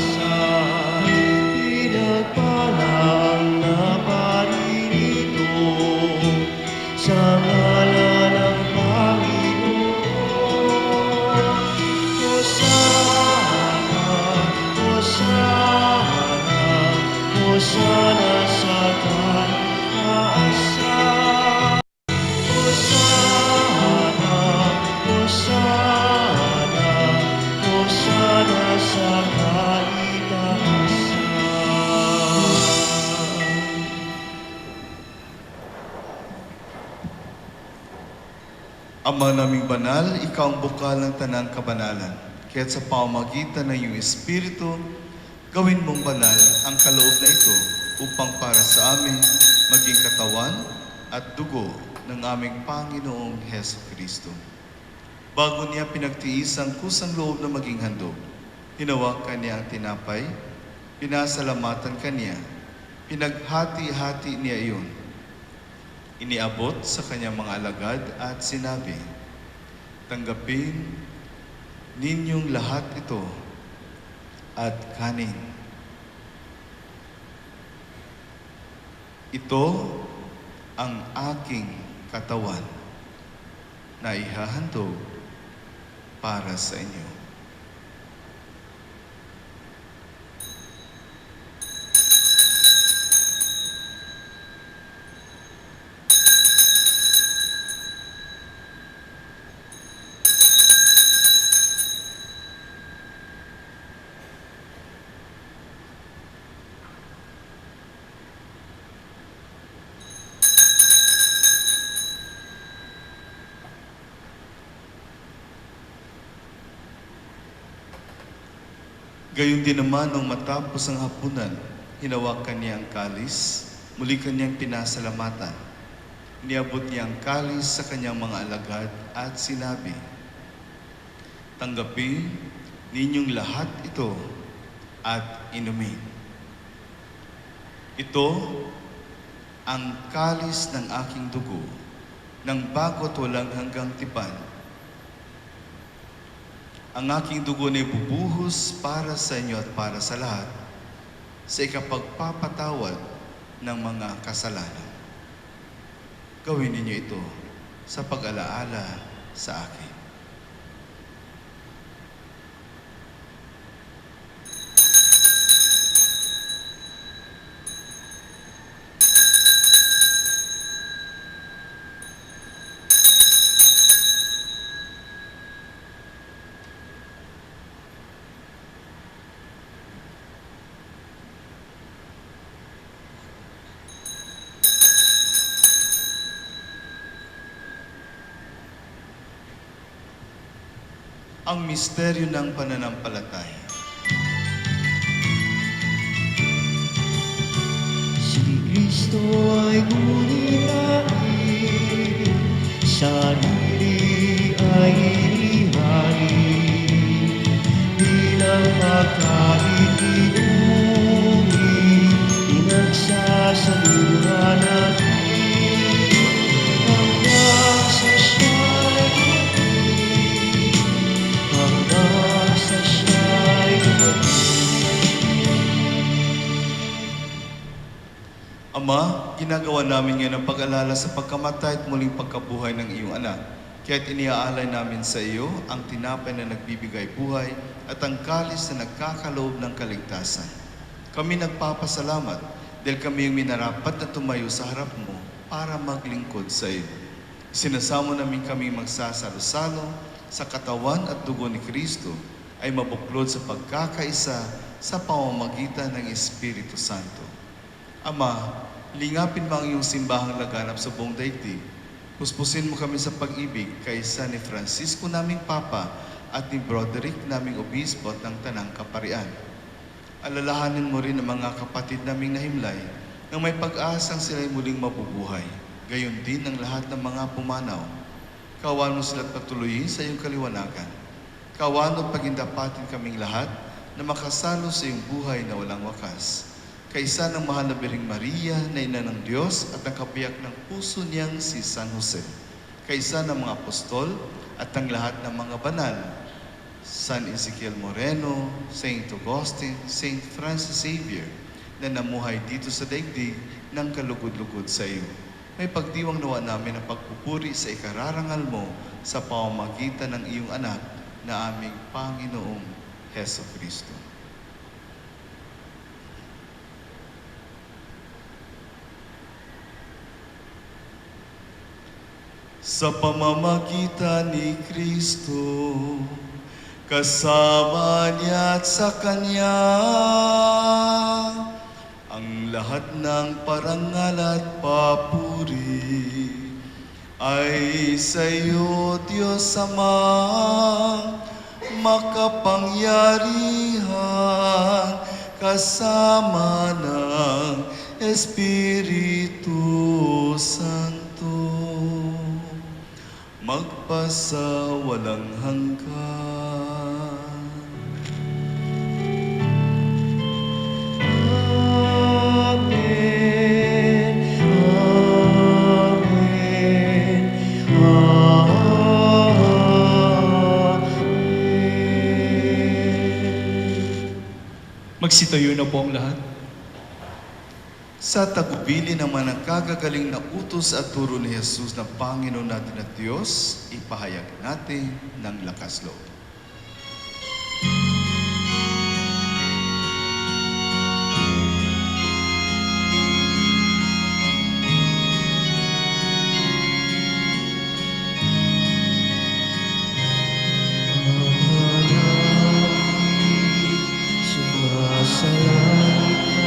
Pinagpala ang naparirito sa ngalan ng Panginoon. Hosana, Hosana, Hosana sa kaitaasan. Hosana, Hosana, Hosana sa kaitaasan. Ama naming banal, ikaw ang bukal ng tanang kabanalan. Kaya't sa pamamagitan ng iyong Espiritu, gawin mong banal ang kaloob na ito upang para sa amin maging katawan at dugo ng aming Panginoong Heso Kristo. Bago niya pinagtiis ang kusang loob na maging handog, hinawakan niya ang tinapay, pinasalamatan kaniya, pinaghati-hati niya iyon. Iniabot sa kanyang mga alagad at sinabi, "Tanggapin ninyong lahat ito at kanin. Ito ang aking katawan na ihahandog para sa inyo." Gayun din naman nung matapos ang hapunan, hinawakan niya ang kalis, muli kanyang pinasalamatan. Niabot niya ang kalis sa kanyang mga alagad at sinabi, "Tanggapin ninyong lahat ito at inumin. Ito ang kalis ng aking dugo, ng bago't walang hanggang tipan. Ang aking dugo na ibubuhos para sa inyo at para sa lahat, sa ikapagpapatawad ng mga kasalanan. Gawin ninyo ito sa pag-alaala sa akin. Ang misteryo ng pananampalataya. Si Kristo ay gunirain, sarili ay inihain, bilang makaitinuri, pinagsasaluha natin, hanggang sa siya'y dumating, hanggang sa siya'y dumating. Ama, ginagawa namin ngayon ang pag-alala sa pagkamatay at muling pagkabuhay ng iyong anak. Kaya't iniaalay namin sa iyo ang tinapay na nagbibigay buhay at ang kalis na nagkakaloob ng kaligtasan. Kami nagpapasalamat dahil kami yung minarapat na tumayo sa harap mo para maglingkod sa iyo. Sinasamo namin kami magsasalo-salo sa katawan at dugo ni Kristo ay mabuklod sa pagkakaisa sa pamamagitan ng Espiritu Santo. Ama, lingapin mo ang iyong simbahang laganap sa buong daigdig. Puspusin mo kami sa pag-ibig kaysa ni Francisco naming Papa at ni Broderick naming Obispo at ng Tanang Kaparian. Alalahanin mo rin ang mga kapatid naming nahimlay na may pag-asang sila'y muling mabubuhay. Gayon din ang lahat ng mga pumanaw. Kawan mo sila't patuloyin sa iyong kaliwanagan. Kawan mo pagindapatin kaming lahat na makasalo sa iyong buhay na walang wakas. Kaisa ng mahal na Birheng Maria na ina ng Diyos at ang kabiyak ng puso niyang si San Jose. Kaisa ng mga apostol at ang lahat ng mga banal, San Ezekiel Moreno, Saint Augustine, Saint Francis Xavier, na namuhay dito sa daigdig ng kalugod-lugod sa iyo. May pagdiwang nawa namin ang pagpupuri sa ikararangal mo sa pamamagitan ng iyong anak na aming Panginoong Heso Kristo. Sa pamamagitan ni Kristo, kasama niya at sa Kanya, ang lahat ng parangal at papuri ay sa iyo, Diyos Ama, makapangyarihan, kasama ng Espiritu Santo, magpasa walang hanggan. Amen. Amen. Amen. Magsitayo na po ang lahat. Sa tagubili ng mga nagkagagaling na utos at turo ni Jesus na Panginoon natin at Diyos, ipahayag natin ng lakas loob. Sumasalangit ka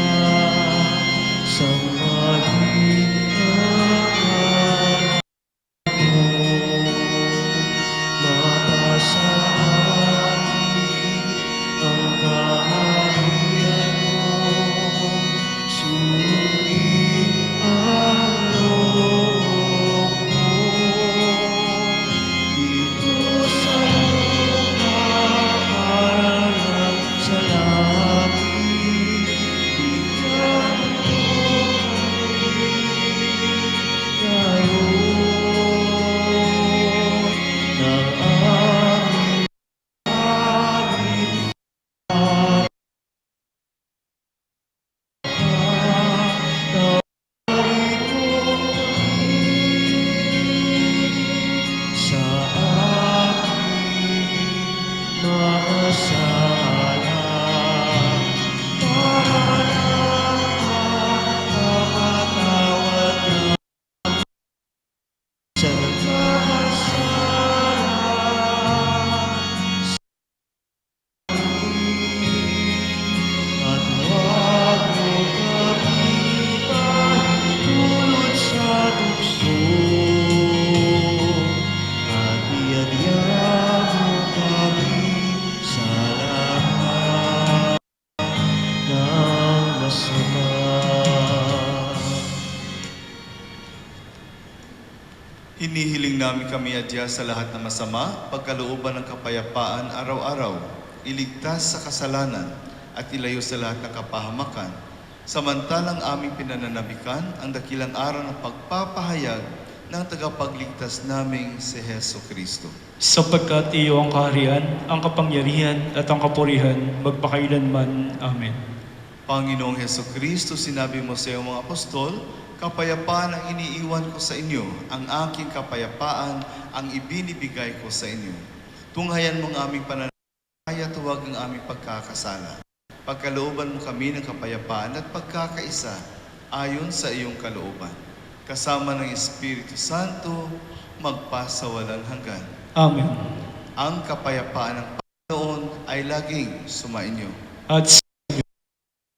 sa mapasa Hinihiling namin kami adya sa lahat ng masama, pagkalooban ng kapayapaan araw-araw, iligtas sa kasalanan at ilayo sa lahat ng kapahamakan. Samantalang aming pinananabikan ang dakilang araw ng pagpapahayag ng tagapagligtas naming si Heso Kristo. Sapagkat iyo ang kaharian, ang kapangyarihan at ang kapurihan magpakailanman. Amen. Panginoong Heso Kristo, sinabi mo sa iyong mga apostol, kapayapaan ang iniiwan ko sa inyo, ang aking kapayapaan ang ibinibigay ko sa inyo. Tunghayan mo ang aming pananampalataya at huwag ang aming pagkakasala. Pagkalooban mo kami ng kapayapaan at pagkakaisa ayon sa iyong kalooban. Kasama ng Espiritu Santo, magpasawalang hanggan. Amen. Ang kapayapaan ng Panginoon ay laging sumainyo. At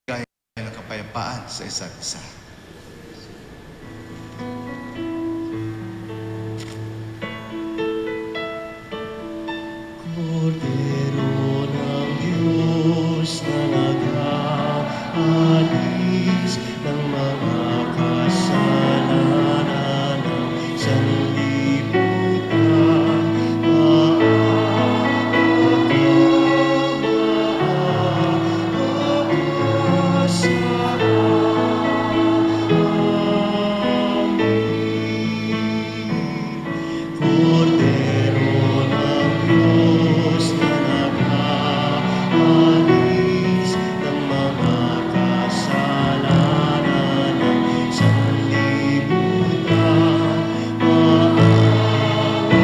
Gaya ng kapayapaan sa isa't isa. Cordero ng Diyos na nag-aalis ng mga kasalanan ng sanlibutan, maawa sa amin. Cordero ng Diyos na nag-aalis ng mga kasalanan ng sanlibutan, maawa sa amin. Cordero ng Diyos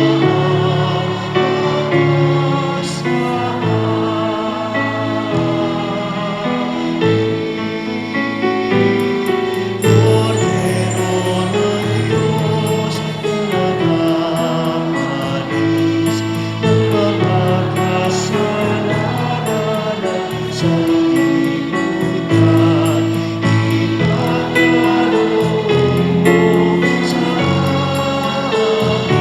na nag-aalis ng mga kasalanan ng sanlibutan, ipagkaloob mo sa amin ang kapayapaan.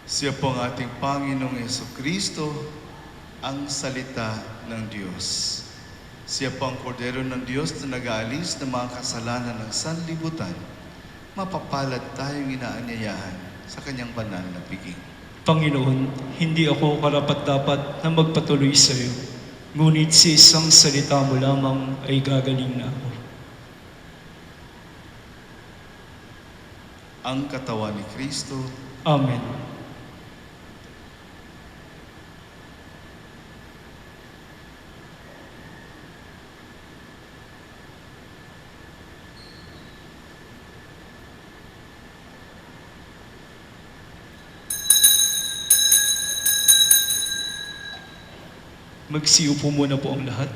Siya po ang ating Panginoong Jesucristo, ang salita ng Diyos. Siya po ang Kordero ng Diyos na nag-aalis ng mga kasalanan ng sanlibutan. Mapapalad tayong inaanyayahan sa kanyang banal na piging. Panginoon, hindi ako karapat-dapat na magpatuloy sa iyo. Ngunit sa isang salita mo lamang ay gagaling na ako. Ang katawan ni Kristo, Amen. Magsiupo muna po ang lahat.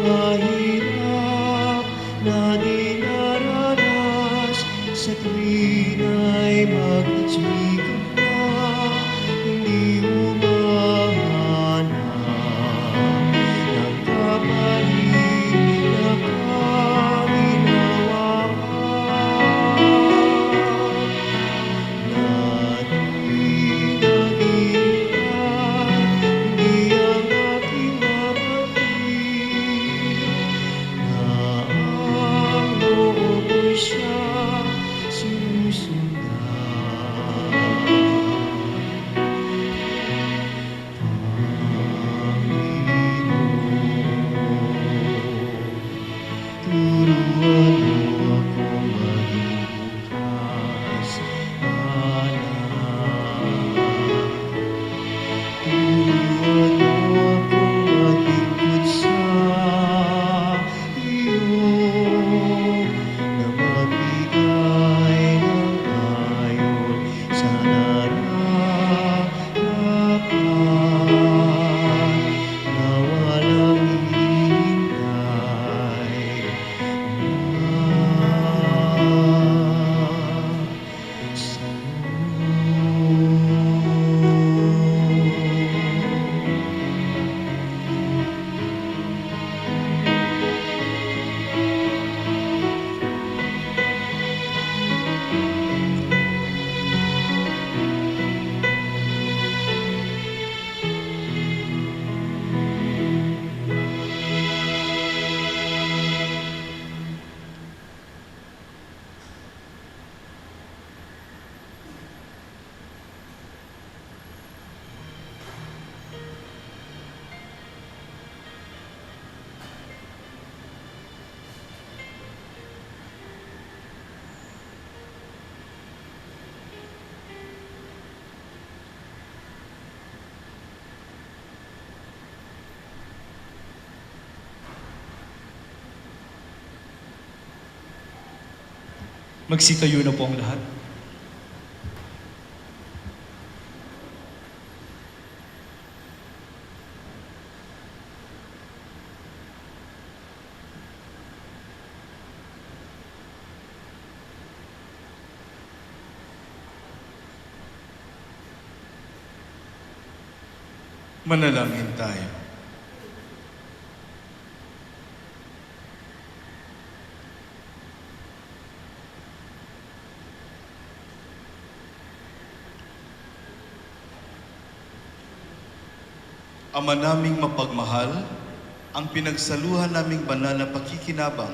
mga hirap na dinaranas magtitsikap na hindi umahanap ng kapalit na kaginhawaan. Naging nag-iingat, hindi ang aking kapatid, na ang loob ko'y siya sinusundan. Panginoon, turuan mo akong maging bukas, anak. Turuan mo akong maglingkod sa iyo, na magbigay ng ayon sa nararapat, na walang hihintay sa Magsitayo na po ang lahat. Manalangin tayo. Ama naming mapagmahal, ang pinagsaluhan naming banal na pakikinabang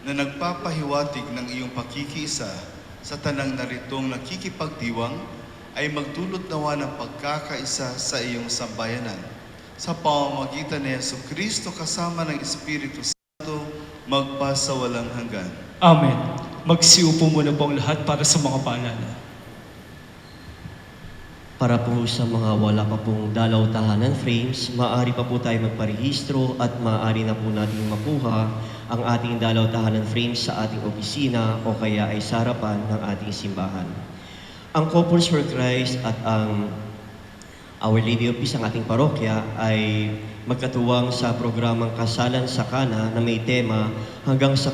na nagpapahiwatig ng iyong pakikiisa sa tanang naritong nakikipagdiwang ay magdulot nawa ng pagkakaisa sa iyong sambayanan. Sa pamamagitan ni Jesucristo kasama ng Espiritu Santo, magpasawalang hanggan. Amen. Magsiupo muna po ang lahat para sa mga paalala. Para po sa mga wala pa pong dalaw tahanan frames, maaari pa po tayo magparehistro at maaari na po natin makuha ang ating dalaw tahanan frames sa ating opisina o kaya ay sa harapan ng ating simbahan. Ang Couples for Christ at ang Our Lady of Peace, ang ating parokya, ay magkatuwang sa programang Kasalan sa Kana na may tema hanggang sa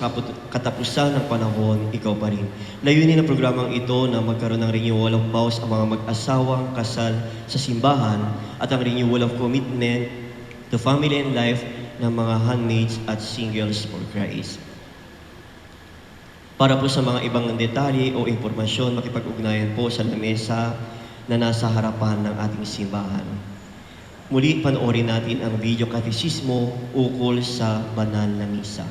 katapusan ng panahon, ikaw pa rin. Layunin ng programang ito na magkaroon ng renewal of vows ang mga mag-asawang kasal sa simbahan at ang renewal of commitment to family and life ng mga handmaids at singles for Christ. Para po sa mga ibang detalye o impormasyon, makipag-ugnayan po sa lamesa na nasa harapan ng ating simbahan. Muli, panoorin natin ang video katekismo ukol sa banal na misa.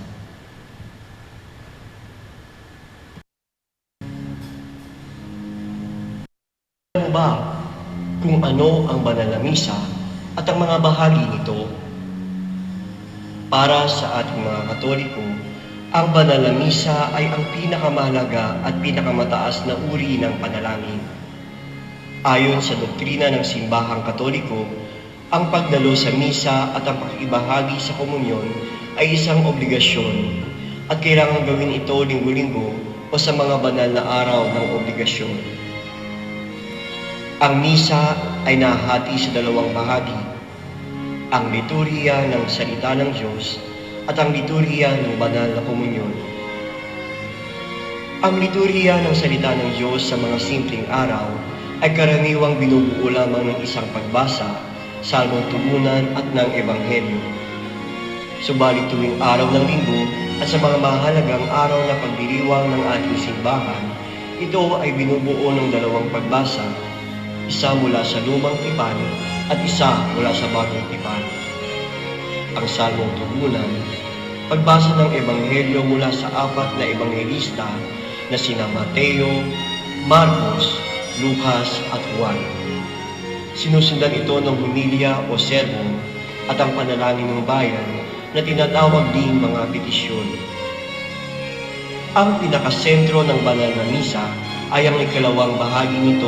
Alam mo ba kung ano ang banal na misa at ang mga bahagi nito? Para sa ating mga Katoliko, ang banal na misa ay ang pinakamahalaga at pinakamataas na uri ng panalangin. Ayon sa doktrina ng Simbahang Katoliko, ang pagdalo sa misa at ang pakikibahagi sa komunyon ay isang obligasyon at kailangan gawin ito linggo-linggo o sa mga banal na araw ng obligasyon. Ang misa ay nahati sa dalawang bahagi, ang liturhiya ng salita ng Diyos at ang liturhiya ng banal na komunyon. Ang liturhiya ng salita ng Diyos sa mga simpleng araw ay karaniwang binubuo lamang ng isang pagbasa, salmong tugunan at ng ebanghelyo. Subalit tuwing araw ng linggo at sa mga mahalagang araw na pagdiriwang ng ating simbahan, ito ay binubuo ng dalawang pagbasa, isa mula sa lumang tipan at isa mula sa bagong tipan. Ang salmong tugunan, pagbasa ng ebanghelyo mula sa 4 na ebanghelista na sina Mateo, Marcos, Lucas at Juan. Sinusundan ito ng humilya o sermon at ang panalangin ng bayan na tinatawag ding mga petisyon. Ang pinakasentro ng banal na misa ay ang ikalawang bahagi nito,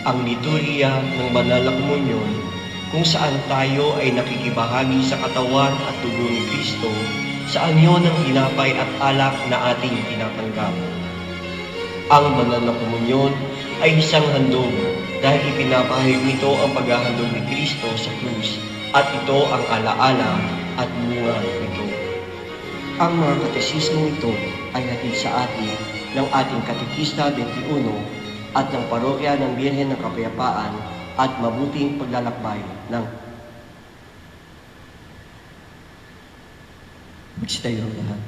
ang liturhiya ng banal na komunyon, kung saan tayo ay nakikibahagi sa katawan at dugo ni Kristo sa anyo ng tinapay at alak na ating tinatanggap. Ang banal na komunyon ay isang handog dahil ipinapahayag nito ang paghahandog ni Kristo sa krus at ito ang alaala at bunga nito. Ang mga katesismo ito ay hatid sa atin ng ating Katekista 21 at ng Parokya ng Birhen ng Kapayapaan at mabuting paglalakbay ng magsitayo ang lahat.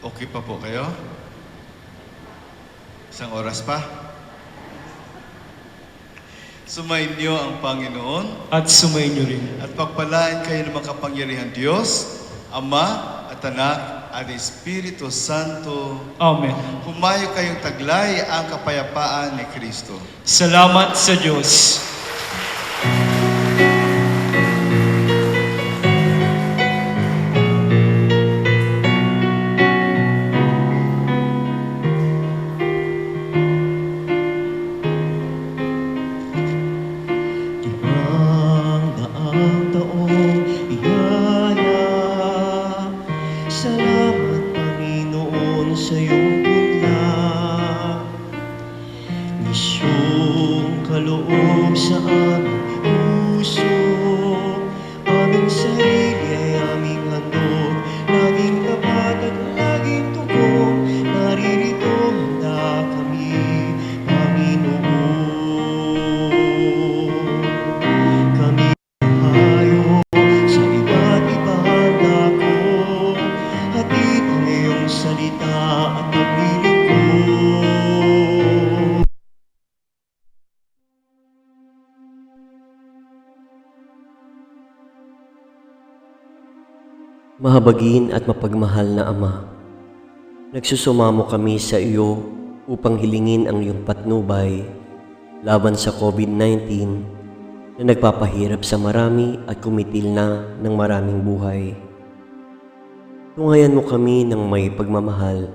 Okay pa po kayo? Isang oras pa? Sumainyo ang Panginoon At sumayin niyo rin. at pagpalain kayo ng makapangyarihan Diyos, Ama at Anak at Espiritu Santo. Amen. Humayo kayong taglay ang kapayapaan ni Kristo. Salamat sa Diyos. Daang taong biyaya, salamat Panginoon sa iyong punla. Misyong kaloob sa aming puso, aming sarili ay aming handog, laging tapat at laging tugon, naririto handa kami, Panginoon. Kami tayo sa iba't ibang dako, hatid ang iyong salita at paglilingkod. Mahabagin at mapagmahal na Ama, nagsusumamo kami sa iyo upang hilingin ang iyong patnubay laban sa COVID-19 na nagpapahirap sa marami at kumitil na ng maraming buhay. Tungayan mo kami ng may pagmamahal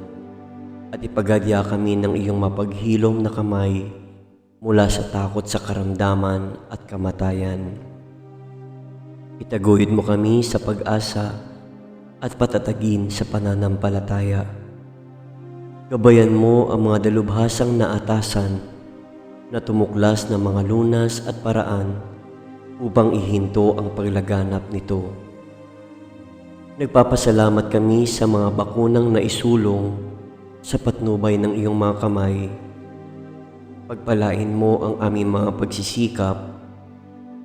at ipagadya kami ng iyong mapaghilom na kamay mula sa takot sa karamdaman at kamatayan. Itaguyod mo kami sa pag-asa at patatagin sa pananampalataya. Gabayan mo ang mga dalubhasang naatasan na tumuklas ng mga lunas at paraan upang ihinto ang paglaganap nito. Nagpapasalamat kami sa mga bakunang naisulong sa patnubay ng iyong mga kamay. Pagpalain mo ang aming mga pagsisikap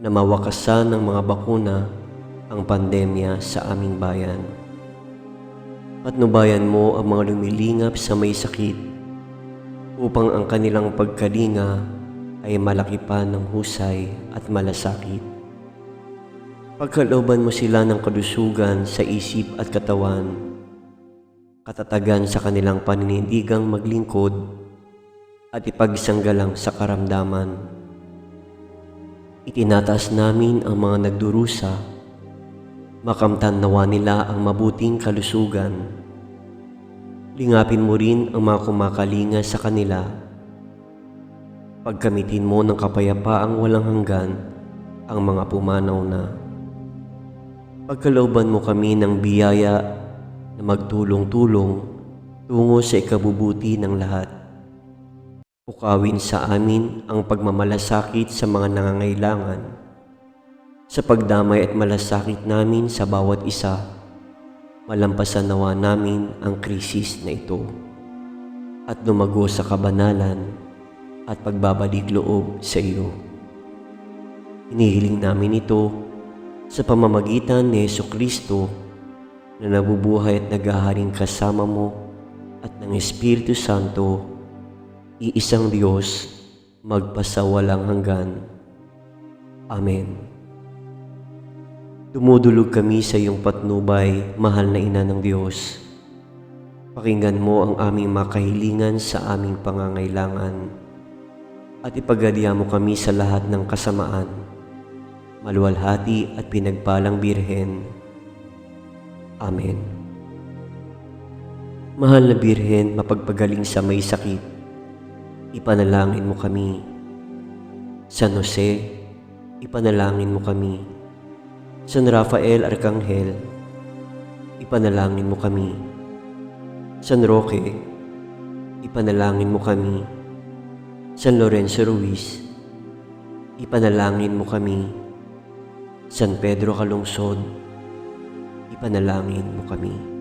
na mawakasan ng mga bakuna ang pandemya sa aming bayan. Patnubayan mo ang mga lumilingap sa may sakit upang ang kanilang pagkalinga ay malaki pa ng husay at malasakit. Pagkalooban mo sila ng kalusugan sa isip at katawan, katatagan sa kanilang paninindigang maglingkod at ipagsanggalang sa karamdaman. Itinataas namin ang mga nagdurusa, makamtan nawa nila ang mabuting kalusugan. Lingapin mo rin ang mga kumakalinga sa kanila. Pagkamitin mo ng kapayapaang walang hanggan ang mga pumanaw na. Pagkalooban mo kami ng biyaya na magtulong-tulong tungo sa ikabubuti ng lahat. Pukawin sa amin ang pagmamalasakit sa mga nangangailangan Sa pagdamay at malasakit namin sa bawat isa, malampasan nawa namin ang krisis na ito at lumago sa kabanalan at pagbabalik loob sa iyo. Hinihiling namin ito sa pamamagitan ni Jesucristo na nabubuhay at naghaharing kasama mo at ng Espiritu Santo, iisang Diyos, magpasawalang hanggan. Amen. Dumudulog kami sa iyong patnubay, mahal na Ina ng Diyos. Pakinggan mo ang aming makahilingan sa aming pangangailangan at ipagaliya mo kami sa lahat ng kasamaan. Maluwalhati at pinagpalang Birhen. Amen. Mahal na Birhen, mapagpagaling sa may sakit, ipanalangin mo kami. San Jose, ipanalangin mo kami. San Rafael Arcangel, ipanalangin mo kami. San Roque, ipanalangin mo kami. San Lorenzo Ruiz, ipanalangin mo kami. San Pedro Calungsod, ipanalangin mo kami.